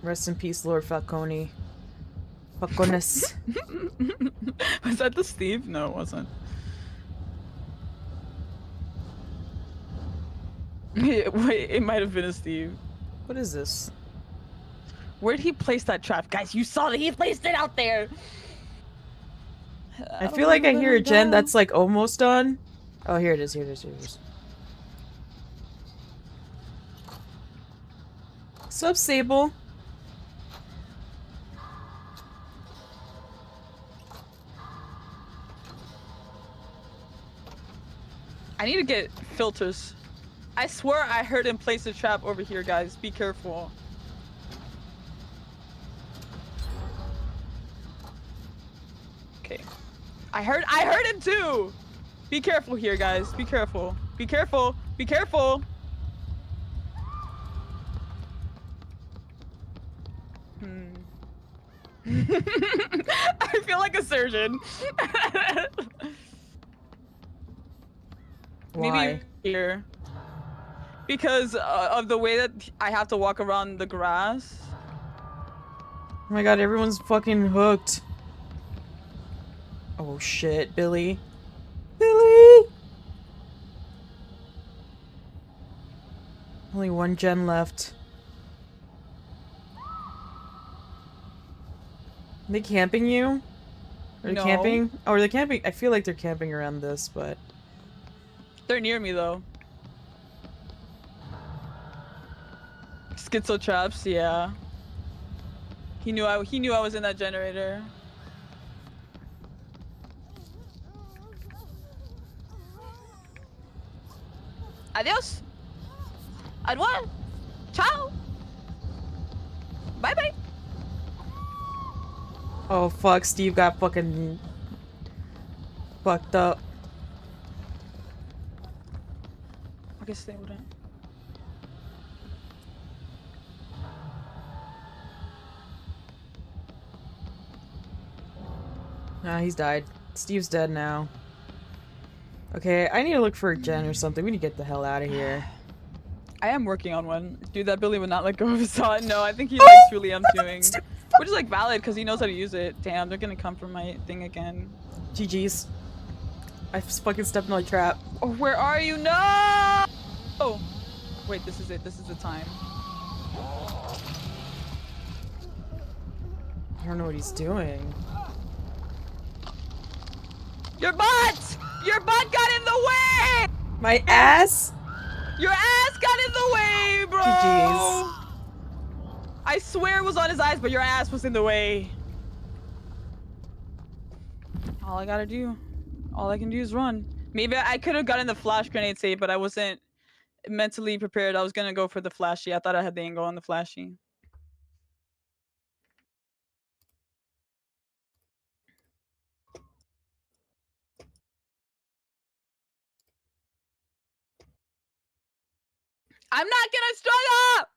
Rest in peace, Lord Falcone. Falcones. Was that the Steve? No, it wasn't. Wait, it might have been a Steve. What is this? Where'd he place that trap? Guys, you saw that he placed it out there! I feel like I hear a gen that's like almost done. Oh, here it is, here it is. Sup, Sable? I need to get filters. I swear I heard him place a trap over here, guys. Be careful. Okay. I heard him too! Be careful here, guys. Be careful. Be careful. Be careful. I feel like a surgeon. Why? Maybe here. Because of the way that I have to walk around the grass. Oh my god, everyone's fucking hooked. Oh shit, Billy. Billy! Only 1 gen left. Are they camping you? Are they No. camping? Oh, are they camping? I feel like they're camping around this, but... They're near me though. Schizo traps, yeah. He knew I was in that generator. Adios. Au revoir. Ciao. Bye bye. Oh fuck, Steve got fucking... fucked up. I guess they wouldn't. Nah, he's died. Steve's dead now. Okay, I need to look for a gen or something. We need to get the hell out of here. I am working on one. Dude, that Billy would not let go of his thought. No, I think he likes truly M2ing. Which is like valid because he knows how to use it. Damn, they're gonna come for my thing again. GG's. I fucking stepped in my trap. Oh, where are you? No! Oh! Wait, this is it. This is the time. I don't know what he's doing. Your butt! Your butt got in the way! My ass? Your ass got in the way, bro! GG's. I swear it was on his eyes, but your ass was in the way. All I gotta do, all I can do is run. Maybe I could have gotten the flash grenade save, but I wasn't mentally prepared. I was gonna go for the flashy. I thought I had the angle on the flashy. I'm not gonna struggle!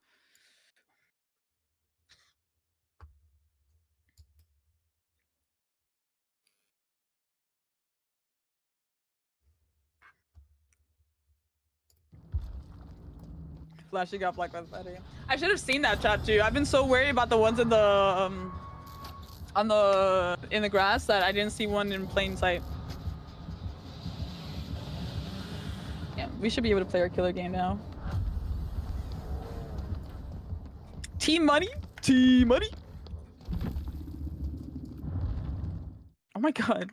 Flashing up like with Betty. I should have seen that chat too. I've been so worried about the ones in the in the grass that I didn't see one in plain sight. Yeah, we should be able to play our killer game now. Team money? Team money? Oh my god.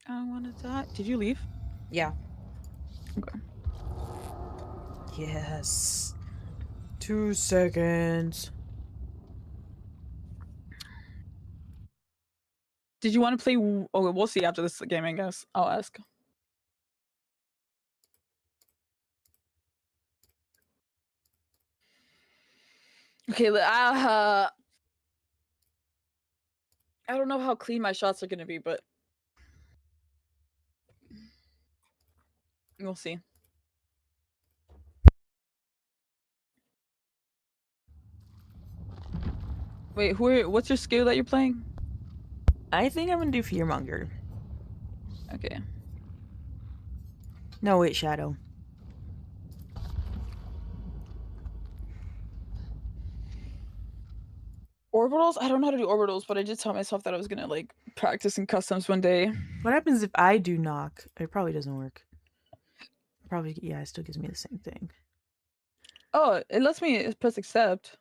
I don't want to die. Did you leave? Yeah. Okay. Yes. 2 seconds. Did you want to play? Okay, we'll see after this game, I guess. I'll ask. Okay, I don't know how clean my shots are gonna be, but we'll see. Wait, what's your skill that you're playing? I think I'm gonna do Fearmonger. Okay. No, wait, Shadow. Orbitals? I don't know how to do orbitals, but I did tell myself that I was gonna like practice in customs one day. What happens if I do knock? It probably doesn't work. Probably, yeah, it still gives me the same thing. Oh, it lets me press accept.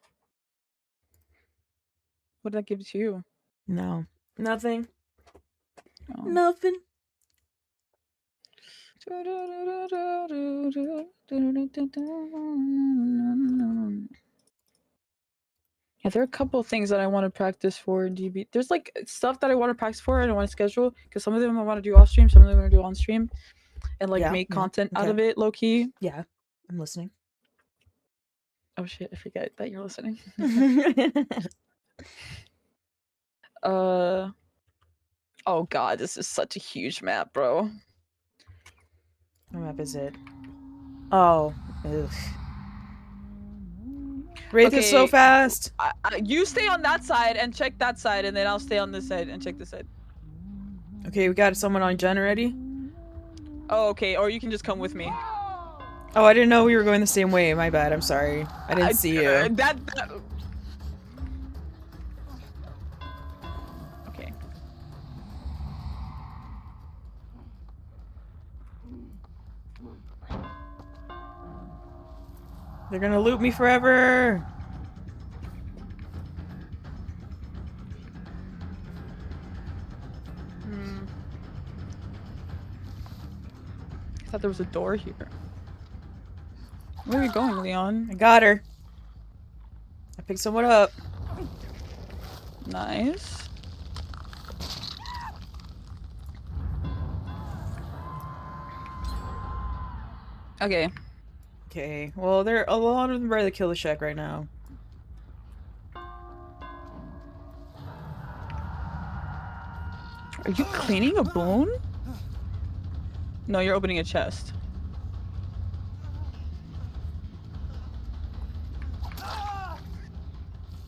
What did that give to you? No. Nothing. Oh. Nothing. Yeah, there are a couple of things that I want to practice for in DB. There's like stuff that I want to practice for and I want to schedule because some of them I want to do off stream, some of them I want to do on stream, and like make content out of it low key. Yeah, I'm listening. Oh shit, I forget that you're listening. Oh god, this is such a huge map, bro. What map is it? Oh. Ugh. Wraith is so fast. You stay on that side and check that side, and then I'll stay on this side and check this side. Okay, we got someone on Jen already. Oh, okay. Or you can just come with me. Oh, I didn't know we were going the same way. My bad. I'm sorry. I didn't see you. Okay. They're gonna loot me forever. I thought there was a door here. Where are you going, Leon? I got her. I picked someone up. Nice. Okay. Okay. Well, there are a lot of them by the killer shack right now. Are you cleaning a bone? No, you're opening a chest.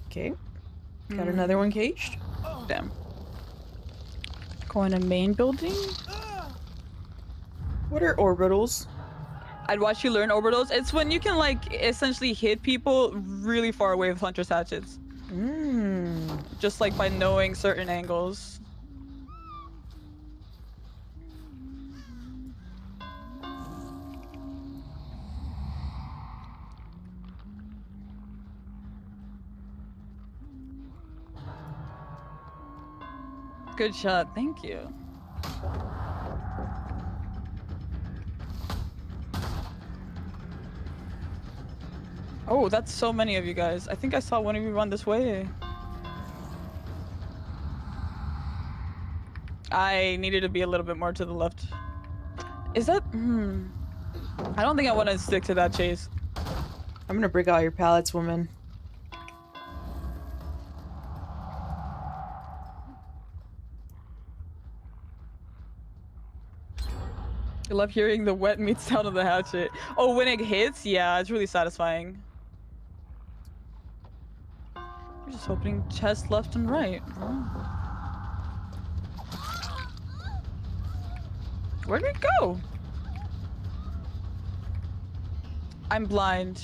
Okay. Got another one caged. Damn. Going to main building? What are orbitals? I'd watch you learn orbitals. It's when you can like essentially hit people really far away with hunter's hatchets. Just like by knowing certain angles. Good shot, thank you. Oh, that's so many of you guys. I think I saw one of you run this way. I needed to be a little bit more to the left. Is that... I don't think I want to stick to that chase. I'm gonna break out your pallets, woman. I love hearing the wet meat sound of the hatchet. Oh, when it hits? Yeah, it's really satisfying. We're just opening chests left and right. Where'd it go? I'm blind.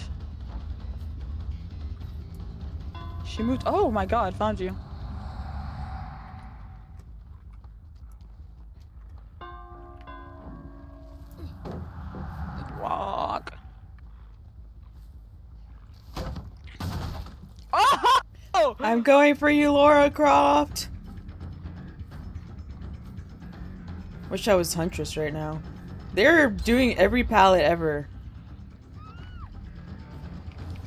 She moved. Oh my god, found you. Walk. Oh! I'm going for you, Laura Croft. Wish I was Huntress right now. They're doing every palette ever.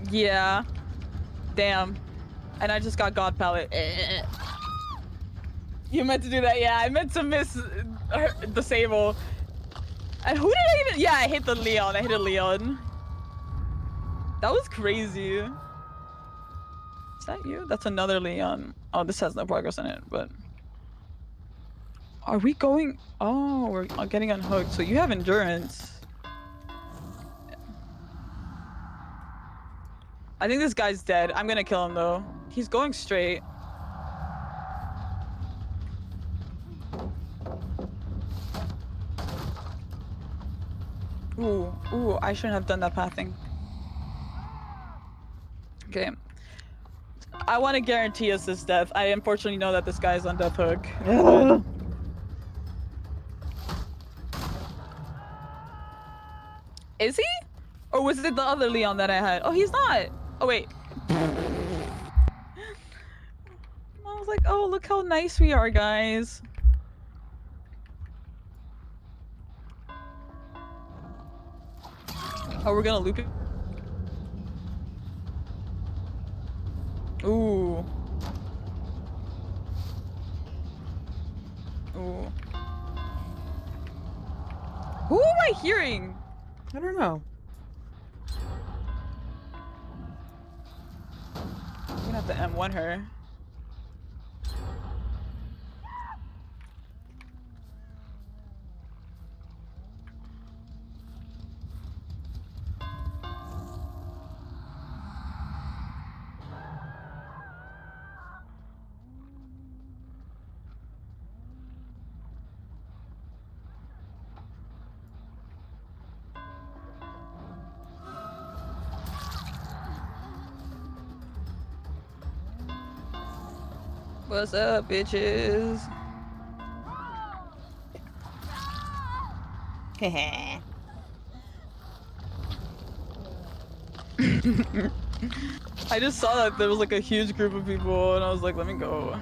Yeah. Damn. And I just got God palette. You meant to do that, yeah. I meant to miss disable. And who did I even? Yeah, I hit the Leon. I hit a Leon. That was crazy. Is that you? That's another Leon. Oh, this has no progress in it, but. Are we going? Oh, we're getting unhooked. So you have endurance. I think this guy's dead. I'm gonna kill him though. He's going straight. Ooh, I shouldn't have done that pathing. Okay. I want to guarantee us this death. I unfortunately know that this guy's on death hook. But... Is he? Or was it the other Leon that I had? Oh, he's not. Oh, wait. I was like, oh, look how nice we are, guys. Oh, we're gonna loop it. Ooh. Ooh. Who am I hearing? I don't know. I'm gonna have to M1 her. What's up, bitches? Heh. I just saw that there was like a huge group of people and I was like, let me go.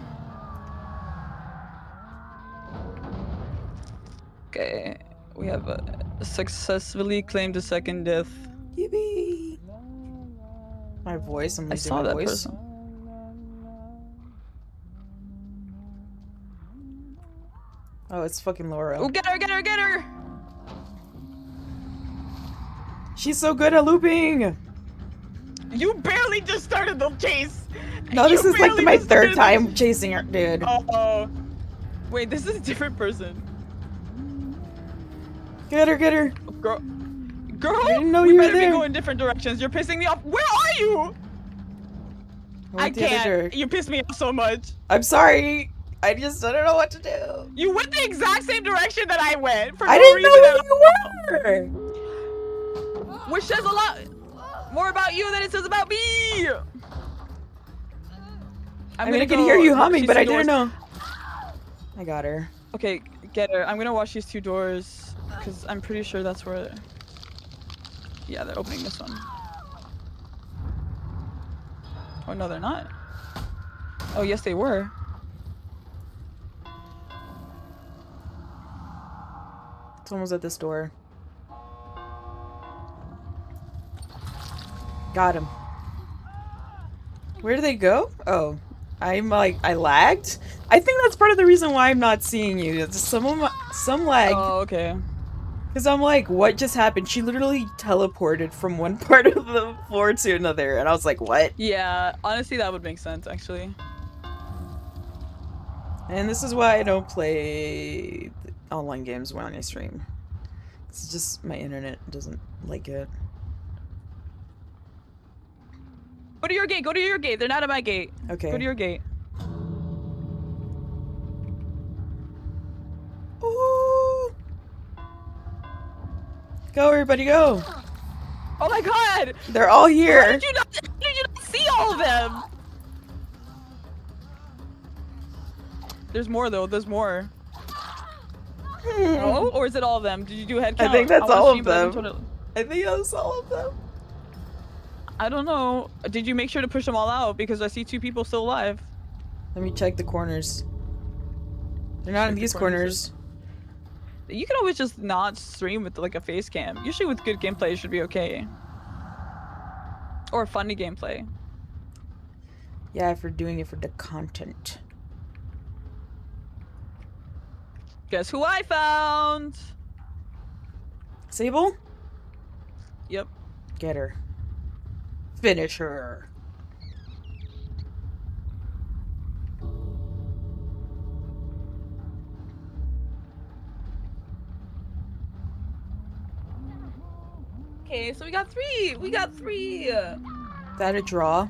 Okay, we have successfully claimed a second death. Yippee! My voice, I'm I losing saw my that voice. person. Oh, it's fucking Laura. Oh, get her, get her, get her! She's so good at looping! You barely just started the chase! No, this You is like barely my just third started time chasing her, dude. Oh. Wait, this is a different person. Get her, get her! Girl, I didn't know we you were better there. be going different directions. You're pissing me off. Where are you? I went the other can't. direction. You piss me off so much. I'm sorry. I don't know what to do. You went the exact same direction that I went for I no didn't reason know at where all. you were! Which says a lot more about you than it says about me. I mean, I could hear you humming, but I didn't know. I got her. Okay, get her. I'm gonna watch these two doors because I'm pretty sure that's where. Yeah, they're opening this one. Oh no, they're not. Oh yes, they were. Someone's at this door. Got him. Where did they go? Oh, I'm like, I lagged? I think that's part of the reason why I'm not seeing you. It's some lag. Oh, okay. Because I'm like, what just happened? She literally teleported from one part of the floor to another. And I was like, what? Yeah, honestly, that would make sense, actually. And this is why I don't play online games when I stream. It's just my internet doesn't like it. Go to your gate. Go to your gate. They're not at my gate. Okay. Go to your gate. Ooh. Go, everybody, go. Oh my god! They're all How here. did you not see all of them? There's more though. There's more. Oh, or is it all of them? Did you do a head count? I think that's wanna all stream, of but I've been them. told to- I think that's all of them. I don't know. Did you make sure to push them all out? Because I see 2 people still alive. Let me check the corners. They're not in Check the these corners. You can always just not stream with like a face cam. Usually with good gameplay, it should be okay. Or funny gameplay. Yeah, for doing it for the content. Guess who I found? Sable? Yep. Get her. Finish her. Okay, so we got 3. We got 3. Is that a draw?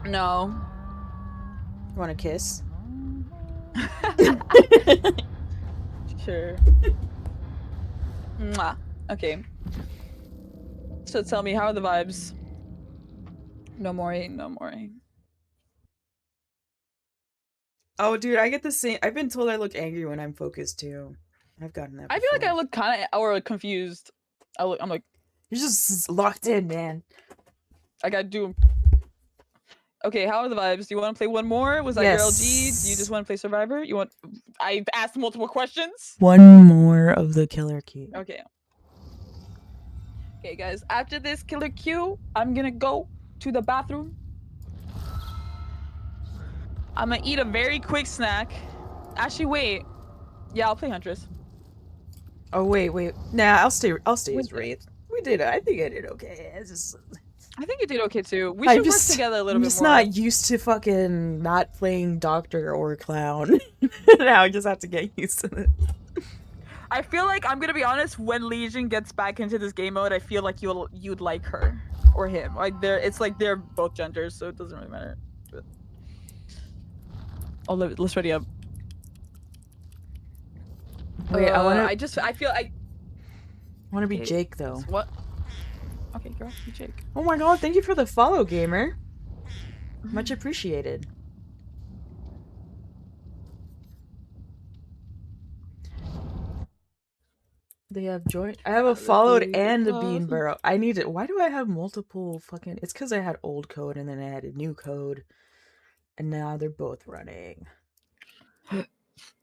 No. You want a kiss? Sure. Mwah. Okay. So tell me, how are the vibes? No more, no more. Oh, dude, I get the same. I've been told I look angry when I'm focused too. I've gotten that. I feel like before. I look kind of or confused. I'm like You're just locked in, man. I gotta do. Okay, how are the vibes? Do you want to play one more? Was that your LG? Do you just want to play Survivor? You want? I've asked multiple questions. One more of the killer key. Okay. Okay, guys. After this killer queue, I'm gonna go to the bathroom. I'm gonna eat a very quick snack. Actually, wait. Yeah, I'll play Huntress. Oh wait. Nah, I'll stay as Wait. Wraith. We did. I think I did okay. It's just. I think you did okay too. We I'm should just, work together a little I'm bit just more. not used to fucking not playing doctor or clown. Now I just have to get used to it. I feel like I'm gonna be honest. When Legion gets back into this game mode, I feel like you'd like her or him. Like it's like they're both genders, so it doesn't really matter. But... Oh, let's ready up. Wait, I feel I want to be Okay, Jake though. What? Okay, girl, you Jake. Oh my god! Thank you for the follow, gamer. Much appreciated. They have joined. I have a followed and a bean burrow. I need it. Why do I have multiple fucking? It's because I had old code and then I had a new code, and now they're both running.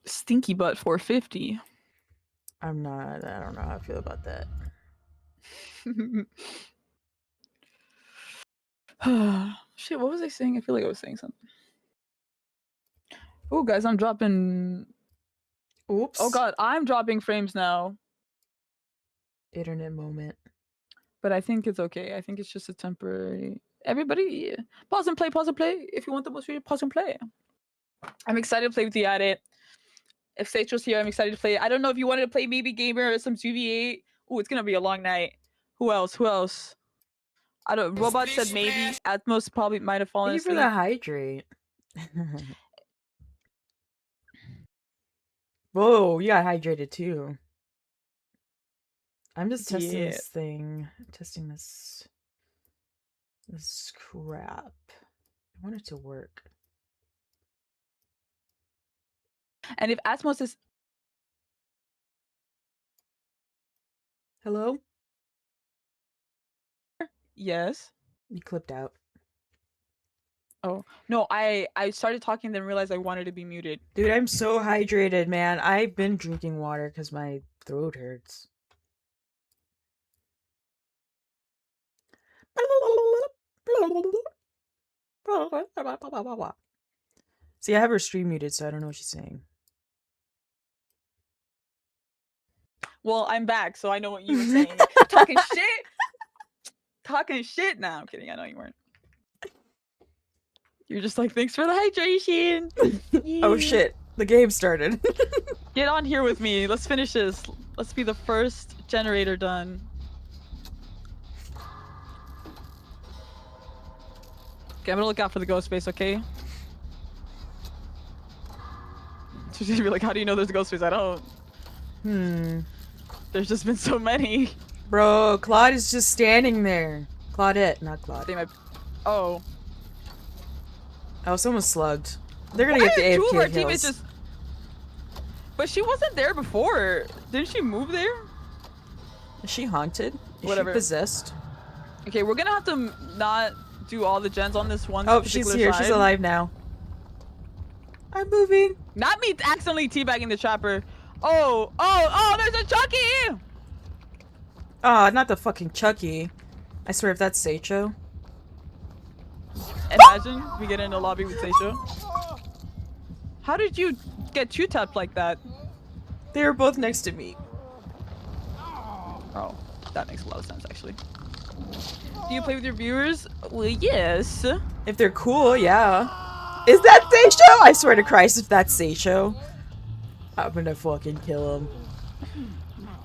Stinky butt 450. I'm not. I don't know how I feel about that. Shit, what was I saying? I feel like I was saying something. Oh, guys, I'm dropping. Oops. Oh god, I'm dropping frames now. Internet moment. But I think it's okay. I think it's just a temporary. Everybody, pause and play. Pause and play. If you want the most video, pause and play. I'm excited to play with the edit. If Satro's here, I'm excited to play. I don't know if you wanted to play maybe Gamer or some 2v8. Ooh, it's gonna be a long night. Who else? Who else? I don't. Robot said maybe. Atmos probably might have fallen Thank you for asleep. the hydrate. Whoa, you got hydrated too. I'm just testing this thing. Testing this crap. I want it to work. And if Atmos is Hello? yes. You clipped out. Oh no, I started talking then realized I wanted to be muted. Dude, I'm so hydrated, man. I've been drinking water because my throat hurts. See, I have her stream muted, so I don't know what she's saying. Well, I'm back, so I know what you were saying. Talking shit. Talking shit. Nah, I'm kidding. I know you weren't. You're just like, thanks for the hydration. Oh shit, the game started. Get on here with me. Let's finish this. Let's be the first generator done. Okay, I'm gonna look out for the ghost face, okay? She's gonna be like, how do you know there's a ghost face? I don't. Hmm. There's just been so many. Bro, Claude is just standing there. Claudette, not Claude. They might. Oh. Oh, someone slugged. They're gonna Why get the are two of AFK our teammates kills. just? But she wasn't there before. Didn't she move there? Is she haunted? Is Whatever. she possessed? Okay, we're gonna have to not do all the gens on this one Oh, particular she's here. side. She's alive now. I'm moving. Not me accidentally teabagging the chopper. Oh, there's a Chucky! Oh, not the fucking Chucky. I swear if that's Seicho. Imagine we get in the lobby with Seisho. How did you get two-tapped like that? They were both next to me. Oh, that makes a lot of sense, actually. Do you play with your viewers? Well, yes. If they're cool, yeah. Is that Seicho? I swear to Christ, if that's Seicho, I'm gonna fucking kill him.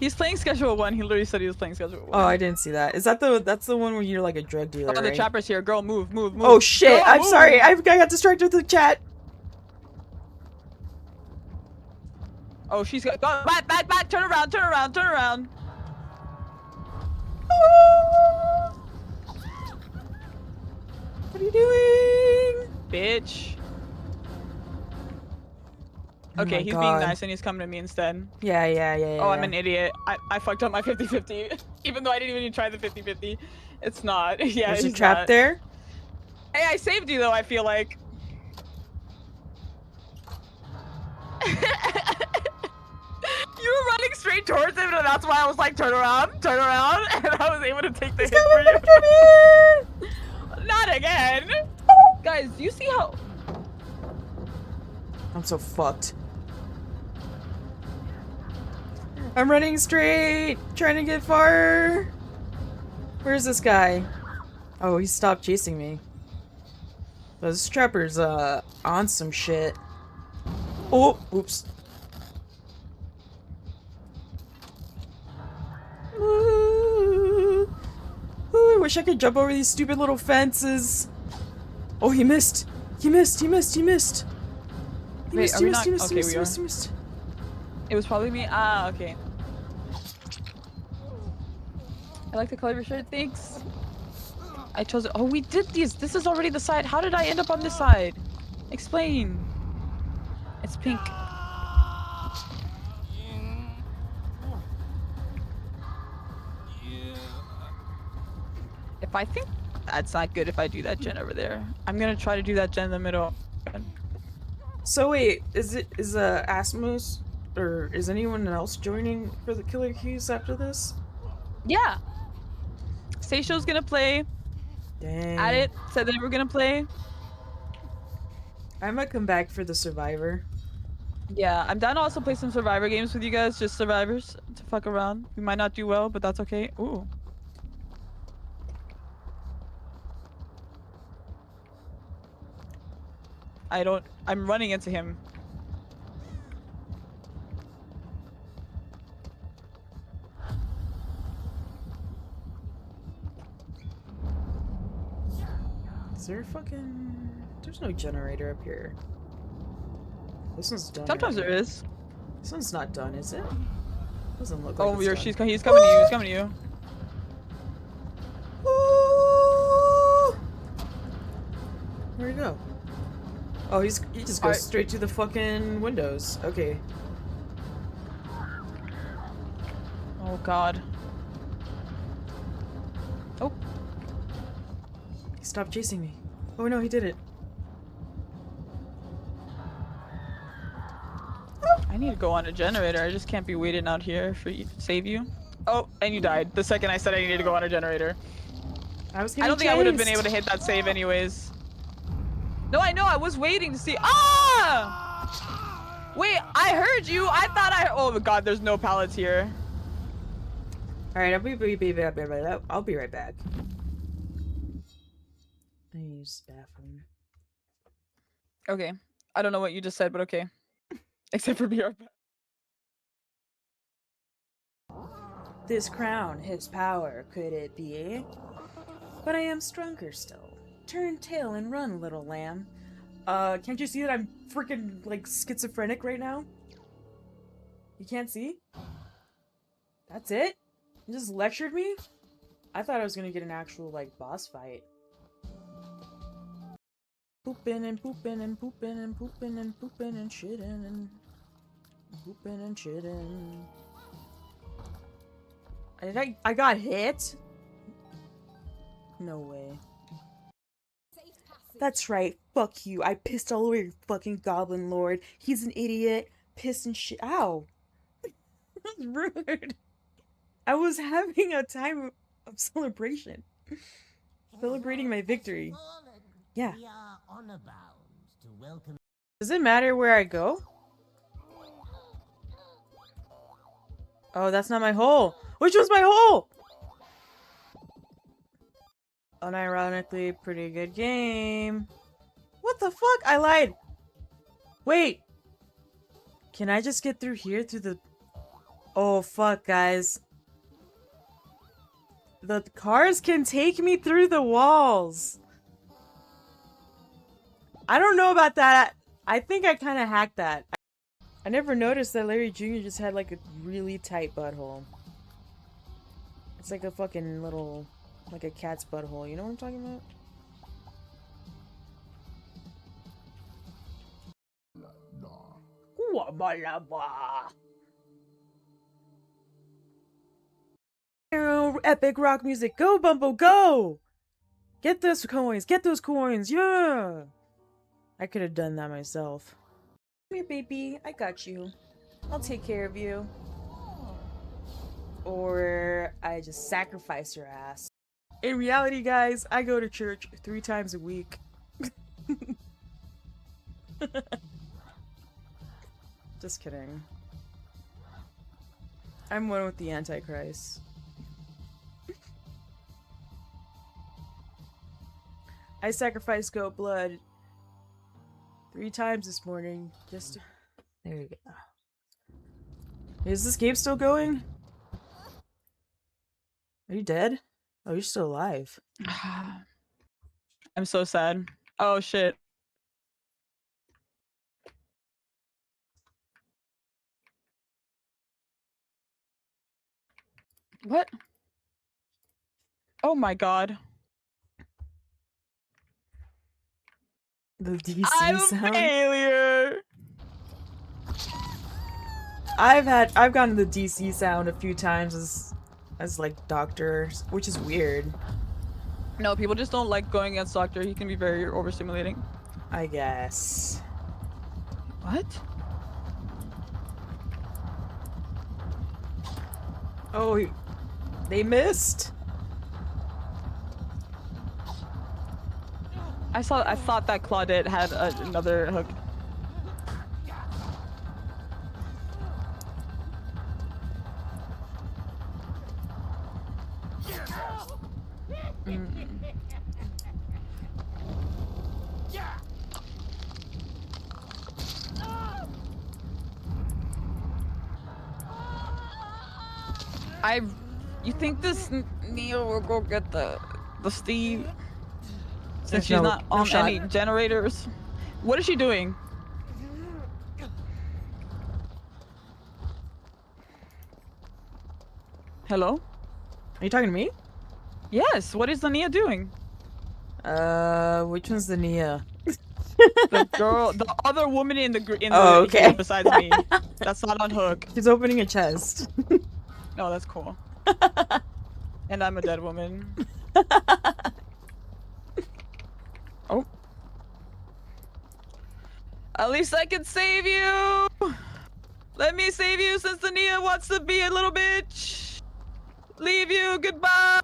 He's playing Schedule 1. He literally said he was playing Schedule 1. Oh, I didn't see that. Is that that's the one where you're like a drug dealer, Oh, the right? chopper's here. Girl, move. Oh shit! Girl, I'm move. sorry. I got distracted with the chat. Oh, she's got back. Turn around. What are you doing? Bitch. Oh Okay, my he's God. being nice and he's coming to me instead. Yeah. Oh, I'm an idiot. I fucked up my 50-50. Even though I didn't even try the 50-50. It's not. Yeah, There's a he's trap not. there. Hey, I saved you though, I feel like. You were running straight towards him, and that's why I was like, turn around, and I was able to take the hit for you. Not again. Guys, do you see how... I'm so fucked. I'm running straight, trying to get far. Where's this guy? Oh, he stopped chasing me. Those trappers, on some shit. Oh, oops. Ooh, I wish I could jump over these stupid little fences. Oh, he missed. He missed. Wait, are we not? Okay, we are. Missed. It was probably me. Ah, okay. I like the color of your shirt. Thanks. I chose it. Oh, we did these. This is already the side. How did I end up on this side? Explain. It's pink. If I think that's not good if I do that gen over there. I'm gonna try to do that gen in the middle. So wait, is Asmus or is anyone else joining for the Killer Keys after this? Yeah. Seisho's gonna play. Dang. At it said they were gonna play. I might come back for the Survivor. Yeah, I'm down to also play some Survivor games with you guys, just Survivors to fuck around. We might not do well, but that's okay. Ooh. I'm running into him. Is there fucking... There's no generator up here. This one's done. Sometimes there already. is. This one's not done, is it? Doesn't look like Oh, it's done. he's coming to you. He's coming to you. Ooh! Where'd he go? Oh, he just goes Alright. straight to the fucking windows. Okay. Oh god. Oh. He stopped chasing me. Oh no, he did it. I need to go on a generator. I just can't be waiting out here for you to save you. Oh, and you died the second I said I needed to go on a generator. I was I getting don't think I would have been chased. able to hit that save anyways. No, I know. I was waiting to see. Ah! Wait, I heard you. I thought I. Oh my god, there's no pallets here. Alright, I'll be right back. I use the bathroom. Okay. I don't know what you just said, but okay. Except for BR. This crown, his power, could it be? But I am stronger still. Turn tail and run, little lamb. Can't you see that I'm freaking, like, schizophrenic right now? You can't see? That's it? You just lectured me? I thought I was gonna get an actual, like, boss fight. Pooping and pooping and pooping and pooping and pooping and shitting and pooping and shitting. I got hit? No way. That's right. Fuck you. I pissed all over your fucking goblin lord. He's an idiot. Pissed and shit. Ow. That's rude. I was having a time of celebration. Celebrating my victory. Yeah. Does it matter where I go? Oh, that's not my hole. Which was my hole? Unironically, pretty good game. What the fuck? I lied. Wait. Can I just get through here through the... Oh, fuck, guys. The cars can take me through the walls. I don't know about that. I think I kind of hacked that. I never noticed that Larry Jr. just had like a really tight butthole. It's like a fucking little... like a cat's butthole. You know what I'm talking about? Epic rock music. Go, Bumbo, go! Get those coins. Get those coins. Yeah! I could have done that myself. Come here, baby. I got you. I'll take care of you. Or I just sacrifice your ass. In reality, guys, I go to church 3 times a week. Just kidding. I'm one with the Antichrist. I sacrificed goat blood 3 times this morning. Just... There you go. Is this game still going? Are you dead? Oh, you're still alive. I'm so sad. Oh shit. What? Oh my god. The DC I'm sound. a failure. I've gotten the DC sound a few times as like doctor, which is weird. No, people just don't like going against Doctor. He can be very overstimulating. I guess. What? Oh, they missed. I thought that Claudette had another hook. You think this Neo will go get the Steve? Since she's not on any generators. What is she doing? Hello? Are you talking to me? Yes. What is the Nia doing? Which one's the Nia? The girl, the other woman in the okay. game besides me. That's not on Hook. She's opening a chest. No, that's cool. And I'm a dead woman. Oh. At least I can save you. Let me save you since the Nia wants to be a little bitch. Leave you. Goodbye.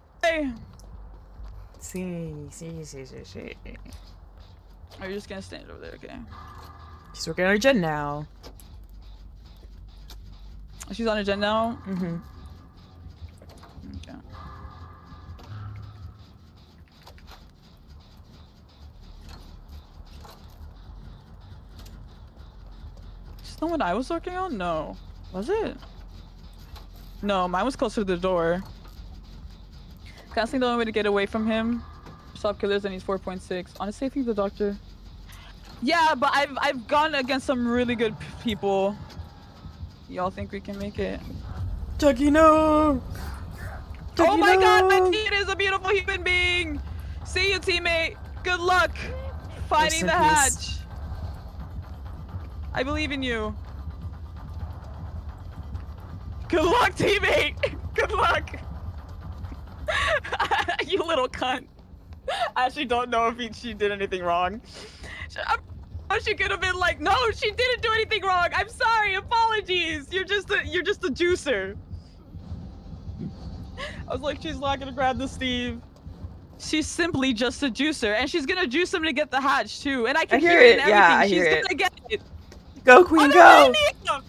See. Are you just gonna stand over there? Okay. She's working on her gen now. She's on her gen now? Mm-hmm. Okay. Is that what I was working on? No. Was it? No, mine was closer to the door. Casting the only way to get away from him. Stop killers and he's 4.6. Honestly, I think the doctor. Yeah, but I've gone against some really good people. Y'all think we can make it? Chucky, no! Oh my god, my no. teammate is a beautiful human being! See you, teammate! Good luck finding in the peace. hatch! I believe in you. Good luck, teammate! Good luck! You little cunt. I actually don't know if she did anything wrong. She could have been like, no, she didn't do anything wrong. I'm sorry, apologies. You're just a juicer. I was like, she's not gonna grab the Steve. She's simply just a juicer, and she's gonna juice him to get the hatch too. And I can hear it and everything. Yeah, I she's hear gonna it. get it. Go, Queen, Oh, go! no,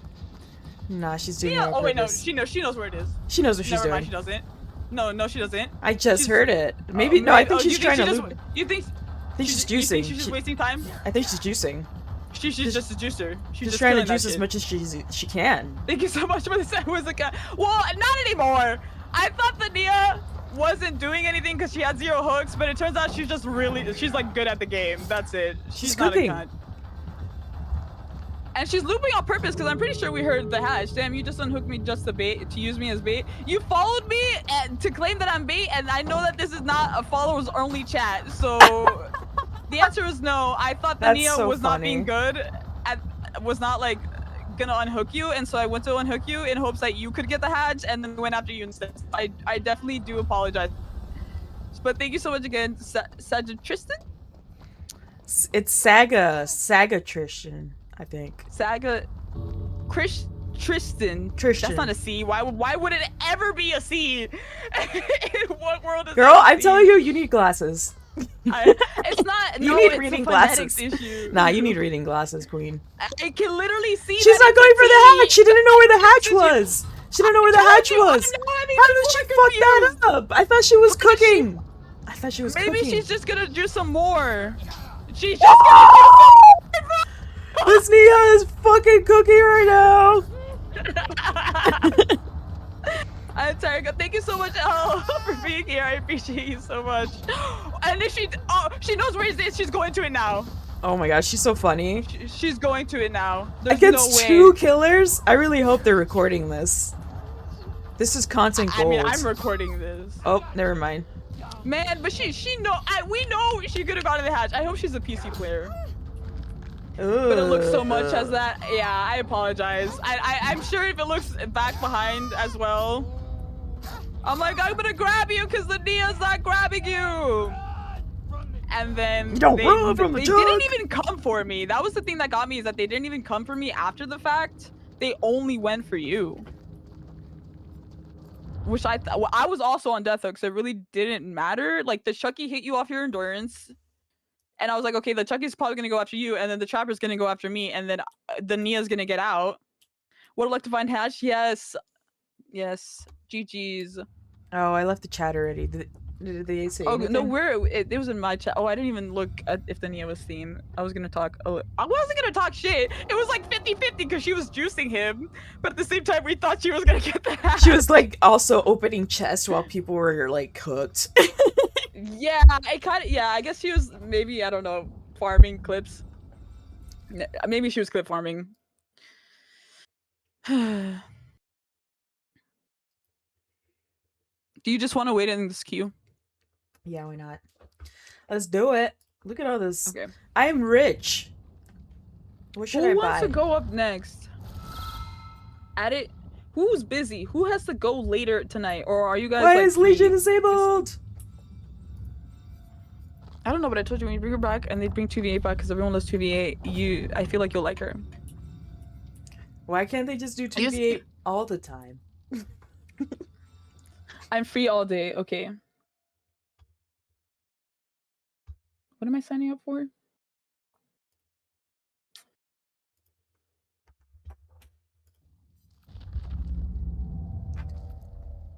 Nah, she's doing it Nia! on Oh wait, no, purpose. she knows where it is. She knows what she's Never doing. mind, she doesn't. No, she doesn't. I just heard it. Maybe no. I think she's trying to loop. You think? I think she's juicing. You think she's just wasting time? I think she's juicing. She's just a juicer. She's Just trying to killing juice that as shit. much as she can. Thank you so much for this. Was a guy. Well, not anymore. I thought that Nia wasn't doing anything because she had 0 hooks, but it turns out she's just she's like good at the game. That's it. She's not cooking. a cunt. And she's looping on purpose because I'm pretty sure we heard the hash. Damn, you just unhooked me just to use me as bait. You followed me to claim that I'm bait, and I know that this is not a followers only chat. So the answer is no. I thought that Nia was not being good, was not like gonna unhook you, and so I went to unhook you in hopes that you could get the hatch, and then went after you instead. I definitely do apologize. But thank you so much again, Tristan. It's Saga Tristan, I think. Saga, Tristan. That's not a C. Why would it ever be a C? In what world is Girl, that a I'm C? telling you, you need glasses. It's not. You no, need it's reading a phonetics glasses. issue. Nah, you need reading glasses, Queen. I can literally see. She's not going for the hatch. She didn't know where the hatch was. She didn't know where the hatch was. How did she fuck that up? I thought she was cooking. I thought she was cooking. Maybe she's just gonna do some more. She's just gonna do some more. This Nia is fucking cooking right now. I'm sorry. Thank you so much, Elle, for being here. I appreciate you so much. And if she knows where it is. She's going to it now. Oh my gosh, she's so funny. She's going to it now. There's Against no way. 2 killers? I really hope they're recording this. This is content gold. I mean, I'm recording this. Oh, never mind. Man, but we know she could have gone to the hatch. I hope she's a PC player. But it looks so much as that. Yeah, I apologize. I'm sure if it looks back behind as well. I'm like, I'm gonna grab you because the Nia's not grabbing you. And then Don't they run from the didn't even come for me. That was the thing that got me, is that they didn't even come for me after the fact. They only went for you. Which I was also on death hook, so it really didn't matter. Like, the Chucky hit you off your endurance. And I was like, okay, the Chucky's probably going to go after you, and then the Trapper's going to go after me, and then the Nia's going to get out. Would I like to find hatch? Yes. Yes. GG's. Oh, I left the chat already. Did they say anything? No, it was in my chat. Oh, I didn't even look at if the Nia was seen. I was going to talk. Oh, I wasn't going to talk shit. It was like 50-50 because she was juicing him. But at the same time, we thought she was going to get the hatch. She was like also opening chests while people were like cooked. Yeah, I guess she was maybe, I don't know, farming clips. Maybe she was clip farming. Do you just want to wait in this queue? Yeah, why not? Let's do it. Look at all this. Okay. I am rich. What should I Who buy? wants to go up next? At it. Who's busy? Who has to go later tonight? Or are you guys Why like is Legion disabled? I don't know, but I told you when you bring her back and they bring 2v8 back because everyone loves 2v8, I feel like you'll like her. Why can't they just do 2v8 all the time? I'm free all day. Okay. What am I signing up for?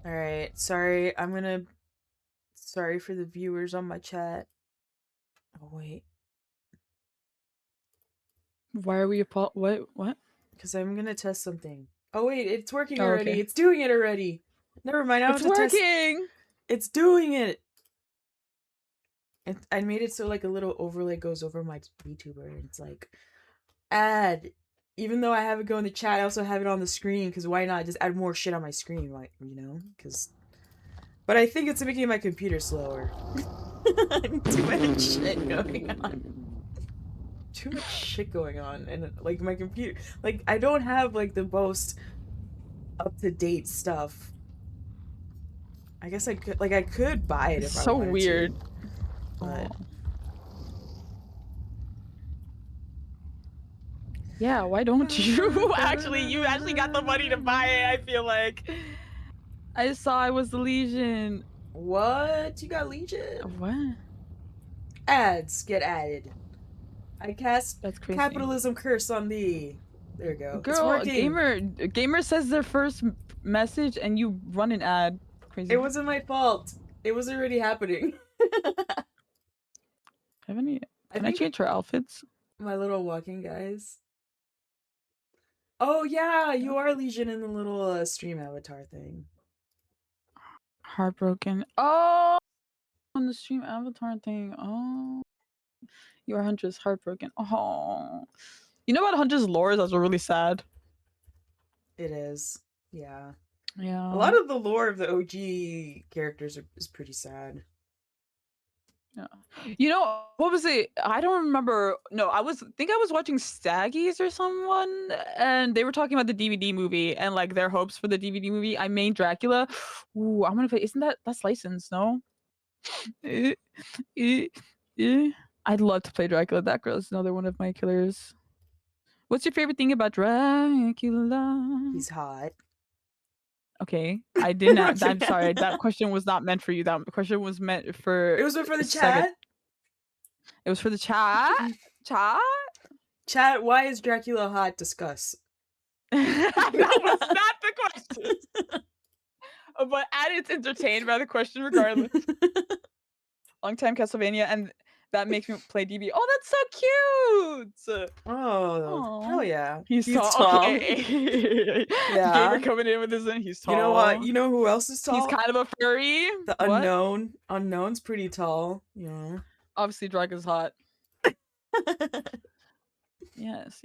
Alright, sorry. Sorry for the viewers on my chat. Oh, wait. Why are we what? Because I'm gonna test something. Oh, wait, it's working Oh, already. okay. It's doing it already. Never mind, I have It's to test. working! It's doing it! I made it so like a little overlay goes over my VTuber, and it's like, add. Even though I have it go in the chat, I also have it on the screen, because why not just add more shit on my screen, like, you know? Because But I think it's making my computer slower. Too much shit going on. Too much shit going on, and like my computer, like I don't have like the most up to date stuff. I guess I could buy it It's if I so wanted weird. to, but Yeah, why don't you? Actually, you actually got the money to buy it, I feel like. I saw it was the Legion. what? You got Legion? What? Ads get added. I cast That's crazy. capitalism curse on thee. There you go. It's Girl, working. gamer says their first message and you run an ad. Crazy. It wasn't my fault. It was already happening. Can I change her outfits? My little walking guys. Oh yeah, you are Legion in the little stream avatar thing. Heartbroken. Oh, on the stream avatar thing. Oh, you are Huntress heartbroken. Oh, you know about Huntress lore? That's really sad. It is. Yeah. Yeah. A lot of the lore of the OG characters is pretty sad. Yeah. You know, what was it? I don't remember. No, I think I was watching Staggies or someone, and they were talking about the DVD movie and like their hopes for the DVD movie. I made Dracula. Ooh, I'm gonna play. Isn't that's licensed? No. Eh, eh, eh. I'd love to play Dracula. That girl is another one of my killers. What's your favorite thing about Dracula? He's hot. Okay, I did not. I'm sorry. That question was not meant for you. That question was meant for. It was for the second. chat. It was for the chat. Chat. Chat. Why is Dracula hot? Discuss. That was not the question. But it's entertained by the question regardless. Long time Castlevania, and that makes me play DB. Oh, that's so cute. Oh, hell yeah. He's tall. Okay. Yeah. Gamer coming in with his he's tall. You know what? You know who else is tall? He's kind of a furry. The unknown. Unknown's pretty tall. Yeah. Obviously, Dracula's hot. Yes.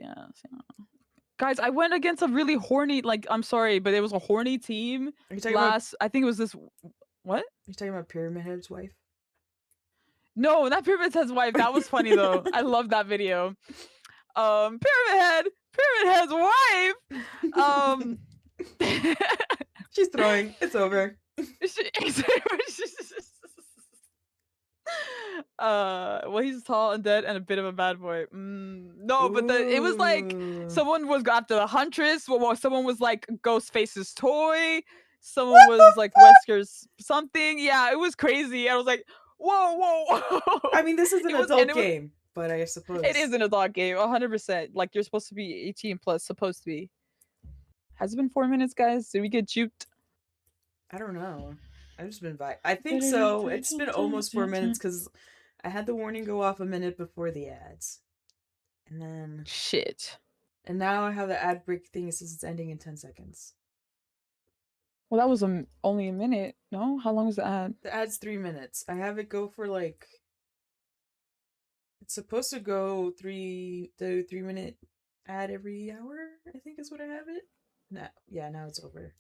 Guys, I went against a really horny, like, I'm sorry, but it was a horny team. Are you talking about? I think it was this. What? Are you talking about Pyramid Head's wife? No, not Pyramid Head's wife. That was funny though. I love that video. Pyramid Head's wife. She's throwing. It's over. Well, he's tall and dead and a bit of a bad boy. No, but it was like someone was after the Huntress. Well, someone was like Ghostface's toy. Someone was like Wesker's something. Yeah, it was crazy. I was like, whoa. I mean, this is an adult game, but I suppose it is an adult game, 100%. Like, you're supposed to be 18 plus, supposed to be. Has it been 4 minutes, guys? Did we get juked? I don't know. I've just been by. I think so. It's been almost 4 minutes because I had the warning go off a minute before the ads, and then shit. And now I have the ad break thing. It says it's ending in 10 seconds. Well, that was only a minute. No, how long was the ad? The ad's 3 minutes. I have it go for like. It's supposed to go the 3-minute ad every hour. I think is what I have it. Now it's over.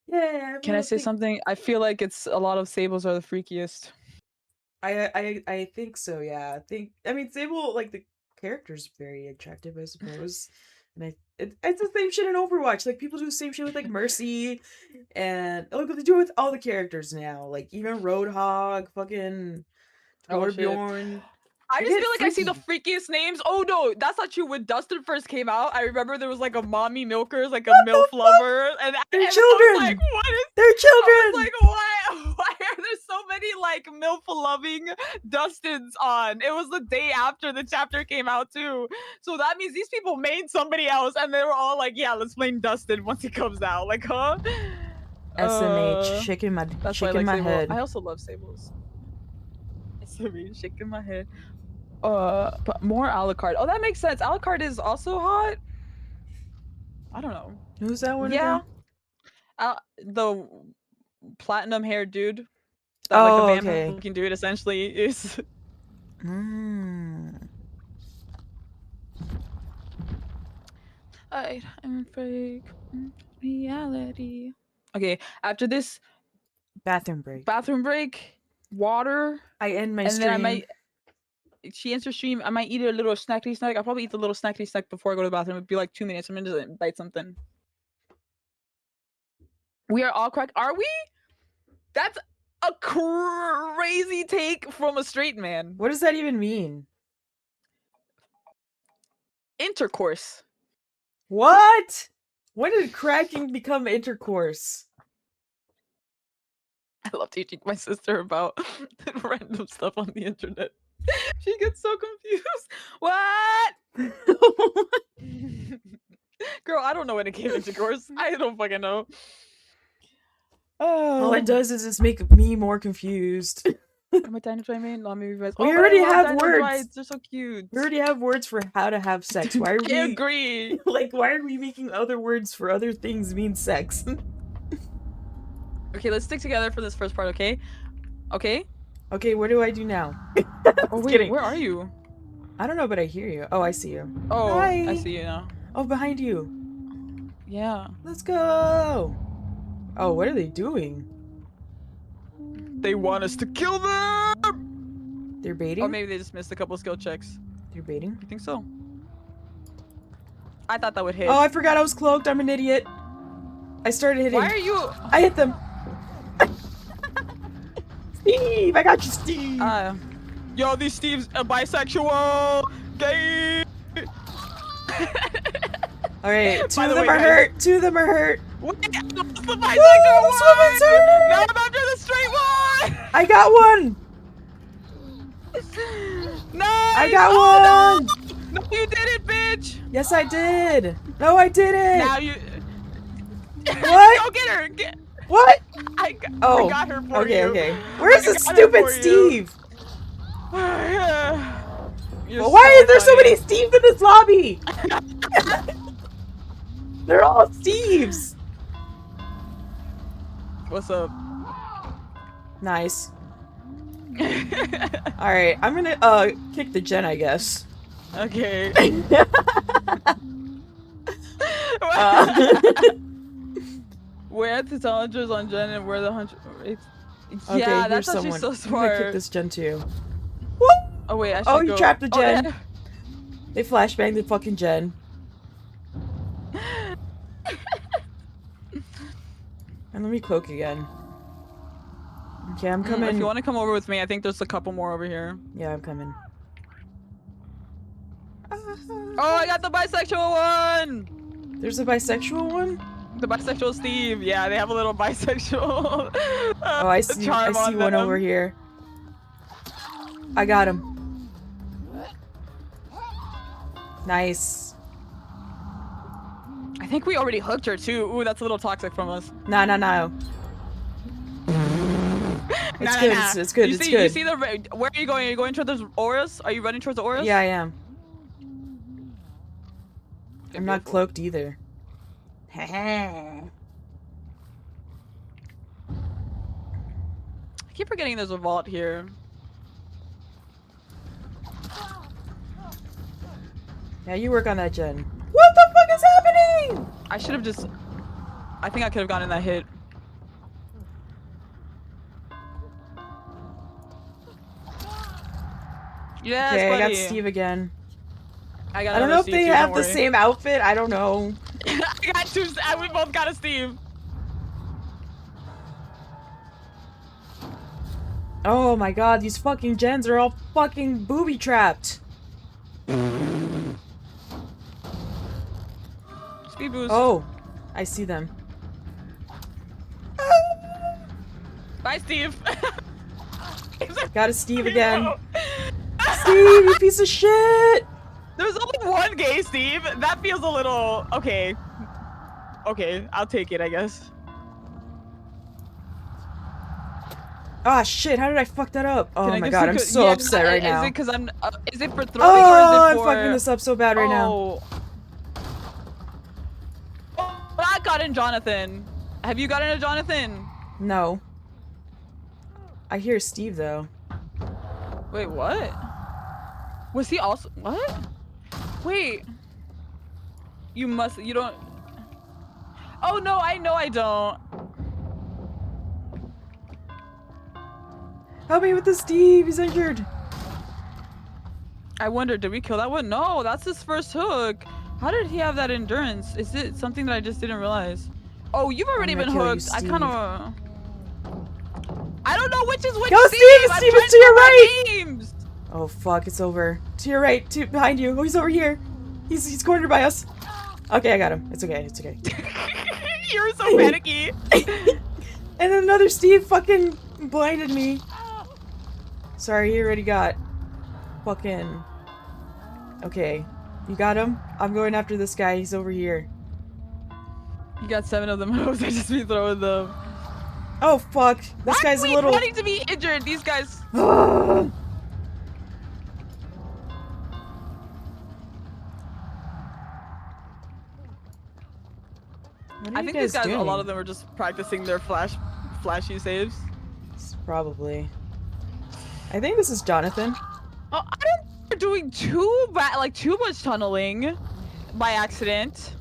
Yeah. Can I say something? I feel like it's a lot of Sables are the freakiest. I think so. Yeah. I mean Sable, like, the character's very attractive, I suppose. And it's the same shit in Overwatch. Like, people do the same shit with like Mercy, and look what they do with all the characters now. Like, even Roadhog, fucking Torbjorn. I just feel like I see the freakiest names. Oh no, that's not true. When Dustin first came out, I remember there was like a mommy milkers, like a MILF lover, and they're children. I was like, what is? They're children. I was like, why are there so many like MILF loving Dustins on? It was the day after the chapter came out too, so that means these people made somebody else, and they were all like, yeah, let's blame Dustin once he comes out. Like, huh? SMH, shaking my head. I also love Sables. SMH, shaking my head. But more Alucard. Oh, that makes sense. Alucard is also hot. I don't know. Who's that one again? The platinum haired dude. That, like, a vampire looking dude essentially is. I'm fake reality. Okay, after this Bathroom break. Bathroom break. Water. I end my And stream. then I might. She ends her stream. I might eat a little snacky snack. I'll probably eat the little snacky snack before I go to the bathroom. It'd be like 2 minutes. I'm gonna just bite something. We are all correct. Are we? That's a crazy take from a straight man. What does that even mean? Intercourse. What? When did cracking become intercourse? I love teaching my sister about random stuff on the internet. She gets so confused. What? Girl, I don't know when it came intercourse. I don't fucking know. All it does is just make me more confused. Am I dinosaur? No, maybe guys. We Oh, already I love have dino words. drides. They're so cute. We already have words for how to have sex. Why are we? I agree. Like, why are we making other words for other things mean sex? Okay, let's stick together for this first part, okay? Okay? Okay, what do I do now? Oh, wait, kidding. where are you? I don't know, but I hear you. Oh, I see you. Oh, Hi. I see you now. Oh, behind you. Yeah. Let's go. Oh, what are they doing? They want us to kill them! They're baiting? Or maybe they just missed a couple skill checks. They're baiting? You think so? I thought that would hit. Oh, I forgot I was cloaked. I'm an idiot. I started hitting. Why are you... I hit them. Steve! I got you, Steve! Yo, these Steve's a bisexual! Gay! Alright, two By of the them way, are guys- hurt. Two of them are hurt. Wait, I lost the bisexual Woo, one! this woman's hurt! Now I'm after the straight one! I got one! Nice! I got Oh, one! no! No, you did it, bitch! Yes, I did! No, I didn't! Now you... What? Go get her! Get... What? I Oh, got her for okay, you. okay. Where's I the got her stupid for you. Steve? You're Well, why so is there so funny. many Steves in this lobby? They're all Steves! What's up? Nice. Alright, I'm gonna, kick the gen, I guess. Okay. Where the challengers on Jen and where the hunter. Okay, Yeah, that's here's actually someone. so I'm gonna kick smart. this gen too. Oh wait, I should Oh, go. you trapped the gen. yeah. They flashbanged the fucking gen. And let me cloak again. Okay, I'm coming. If you want to come over with me, I think there's a couple more over here. Yeah, I'm coming. Oh, I got the bisexual one! There's a bisexual one? The bisexual Steve. Yeah, they have a little bisexual. Oh, I see charm on one them. over here. I got him. Nice. I think we already hooked her too. Ooh, that's a little toxic from us. No, no, no. It's good, it's good, it's good. You see the... Where are you going? Are you going towards the auras? Are you running towards the auras? Yeah, I am. Okay, I'm not beautiful. cloaked either. I keep forgetting there's a vault here. Yeah, you work on that gen. What the fuck is happening? I should have just... I think I could have gotten that hit. Yes, Okay, I buddy. got Steve again. I got I don't know if another they Steve, too, have don't the worry. same outfit. I don't know. I got two. We both got a Steve. Oh my god, these fucking gens are all fucking booby trapped. Speed boost. Oh, I see them. Bye, Steve. Got a Steve again. Steve, you piece of shit! There's only one gay Steve. That feels a little... Okay. Okay, I'll take it, I guess. Ah, shit, how did I fuck that up? Oh Can I my just god, look I'm at- so yeah, upset right now. Is it because I'm... is it for throwing Oh, or is I'm it for... fucking this up so bad right now. Oh, I got in Jonathan. Have you gotten a Jonathan? No. I hear Steve, though. Wait, what? Was he also... What? Wait. You must... You don't... Oh, no, I know I don't. Help me with the Steve. He's injured. I wonder, did we kill that one? No, that's his first hook. How did he have that endurance? Is it something that I just didn't realize? Oh, you've already gonna been kill you, hooked. I Steve. kind of... I don't know which is which, Go, Steve! Steve! I'm Steve trying is to your remember right! names! Oh fuck, it's over. To your right, behind you. Oh, he's over here. He's cornered by us. Okay, I got him. It's okay, it's okay. You're so panicky. And then another Steve fucking blinded me. Sorry, he already got fucking... Okay, you got him? I'm going after this guy. He's over here. You got 7 of them hooks. I just be throwing them. Oh fuck, this guy's Why a are we little... wanting to be injured? These guys... What are I you think these guys, doing? a lot of them are just practicing their flashy saves. Probably. I think this is Jonathan. Oh, I don't think they're doing too bad, like too much tunneling by accident.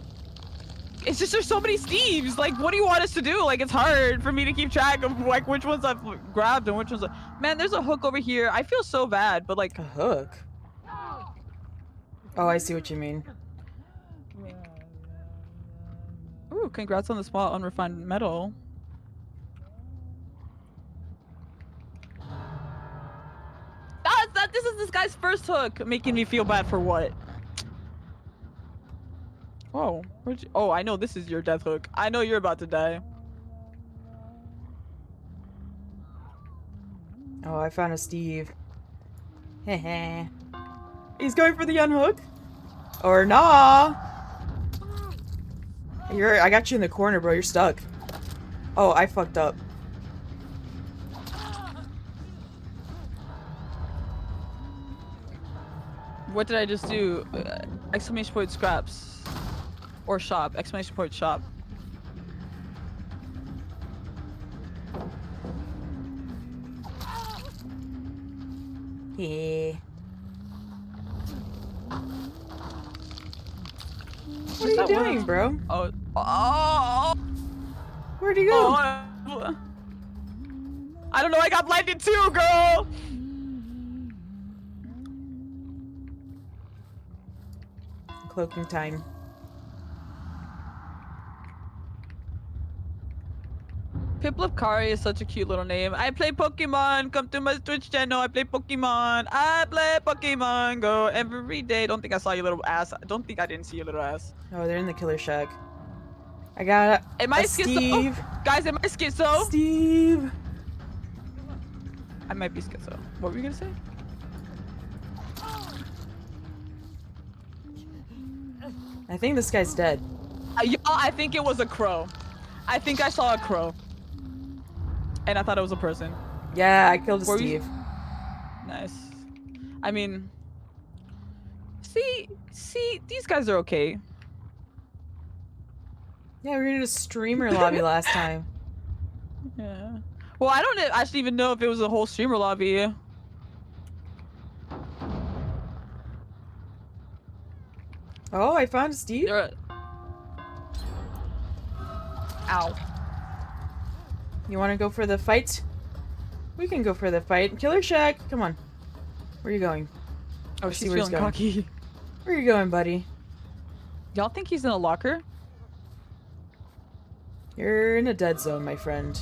It's just there's so many Steves. Like, what do you want us to do? Like, it's hard for me to keep track of like which ones I've grabbed and which ones. Man, there's a hook over here. I feel so bad, but like. A hook? Oh, I see what you mean. Ooh, congrats on the small unrefined metal. This is this guy's first hook, making me feel bad for what? Whoa, where'd you? Oh, I know this is your death hook. I know you're about to die. Oh, I found a Steve. Hehe. He's going for the unhook? Or nah. I got you in the corner, bro. You're stuck. Oh, I fucked up. What did I just do? Exclamation point scraps. Or shop. Exclamation point shop. Yeah. What are you doing, bro? Oh. Oh. Where'd he go? Oh. I don't know. I got blinded too, girl. Cloaking time. Piplupkari is such a cute little name. I play Pokemon. Come to my Twitch channel. I play Pokemon. I play Pokemon Go every day. Don't think I saw your little ass. Don't think I didn't see your little ass. Oh, they're in the killer shack. I got Am I a schizo? Steve. Guys, am I schizo? Steve. I might be schizo. What were you gonna say? I think this guy's dead. Y'all, I think it was a crow. I think I saw a crow. And I thought it was a person. Yeah, I killed a Were Steve. Nice. I mean, see, these guys are okay. Yeah, we were in a streamer lobby last time. Yeah. Well, I don't actually even know if it was a whole streamer lobby. Oh, I found a Steve. Ow. You want to go for the fight? We can go for the fight. Killer Shack, come on. Where are you going? Oh, Let's see she's where he's feeling going. cocky. Where are you going, buddy? Y'all think he's in a locker? You're in a dead zone, my friend.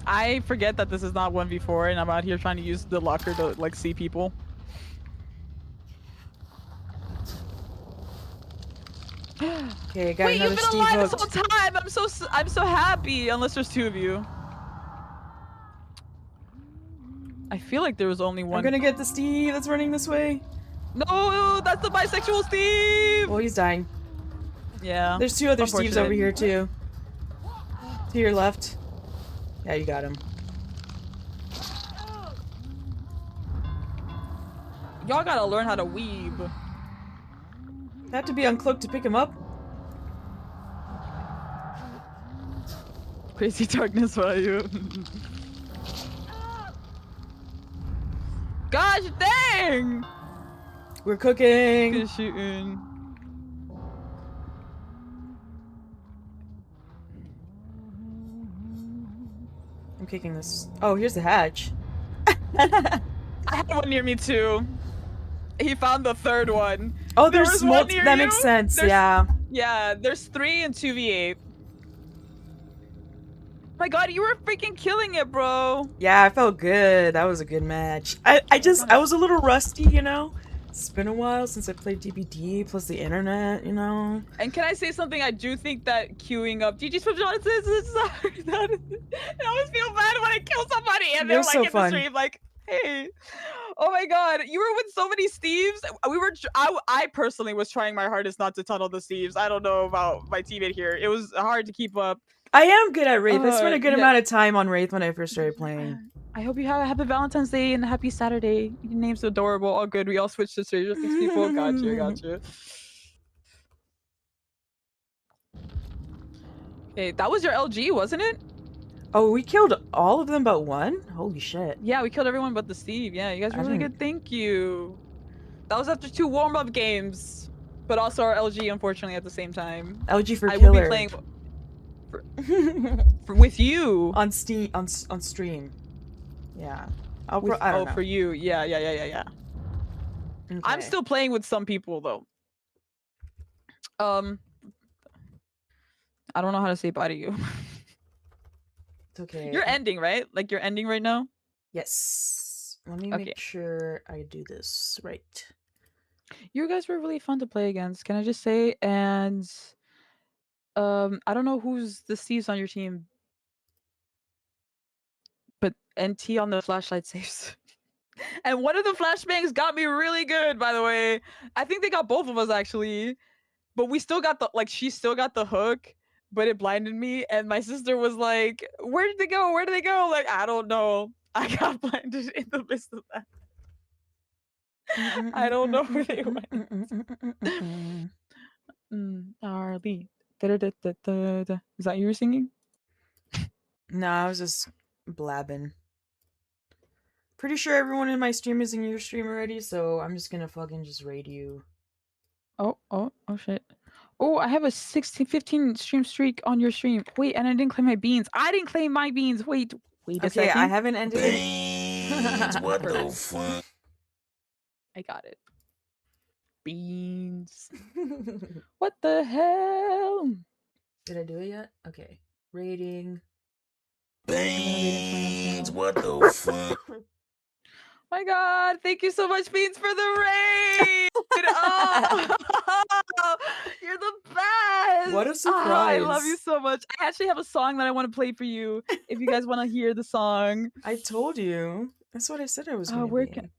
I forget that this is not 1v4 and I'm out here trying to use the locker to like see people. Okay, got Wait, another you've been Steve alive hooked. this whole time. I'm so happy. Unless there's 2 of you. I feel like there was only one. I'm gonna get the Steve that's running this way. No, that's the bisexual Steve. Well, he's dying. Yeah. There's 2 other Steves Unfortunate. over here too. To your left. Yeah, you got him. Y'all gotta learn how to weeb. Had to be uncloaked to pick him up. Crazy darkness, why are you? Gosh dang! We're cooking. Good shooting. I'm kicking this. Oh, here's the hatch. I had one near me too. He found the third one. Oh, There there's was one near that you. makes sense. There's, yeah. Yeah, there's 3 and 2v8. My God, you were freaking killing it, bro. Yeah, I felt good. That was a good match. I was a little rusty, you know? It's been a while since I played DBD, plus the internet, you know? And can I say something? I do think that queuing up GG Swim Johnson is sorry. I always feel bad when I kill somebody and they're You're like so in the fun. stream, like, hey. Oh my God, you were with so many Steves. I personally was trying my hardest not to tunnel the Steves. I don't know about my teammate here. It was hard to keep up. I am good at Wraith. I spent a good Yeah. amount of time on Wraith when I first started playing. I hope you have a happy Valentine's Day and a happy Saturday. Your name's adorable. All good. We all switched to Stranger Things people. Gotcha. Okay, that was your LG, wasn't it? Oh, we killed all of them but one? Holy shit. Yeah, we killed everyone but the Steve. Yeah, you guys were really good. Thank you. That was after 2 warm-up games, but also our LG, unfortunately, at the same time. LG for I killer. will be playing with you on Steam on stream. Yeah. I don't know. For you. Yeah. Okay. I'm still playing with some people though. I don't know how to say bye to you. It's okay. You're ending, right? Like you're ending right now? Yes. Let me make sure I do this right. You guys were really fun to play against, can I just say? And I don't know who's the Steves on your team, but NT on the flashlight saves. And one of the flashbangs got me really good, by the way. I think they got both of us actually, but we still got the she still got the hook, but it blinded me. And my sister was like, "Where did they go? Where did they go?" Like, I don't know. I got blinded in the midst of that. I don't know where they went. Arlie. Is that you were singing? No, I was just blabbing. Pretty sure everyone in my stream is in your stream already, so I'm just gonna fucking just raid you. Oh shit. Oh, I have a 15 stream streak on your stream. Wait, and I didn't claim my beans. I didn't claim my beans. Wait a second. Okay, I haven't ended it. Beans, what the fuck? I got it. Beans. What the hell? Did I do it yet? Okay. Rating. Beans, what the fuck? My God, thank you so much, Beans, for the raid. Oh, you're the best. What a surprise. I love you so much. I actually have a song that I want to play for you if you guys want to hear the song. I told you. That's what I said I was going to Where be. can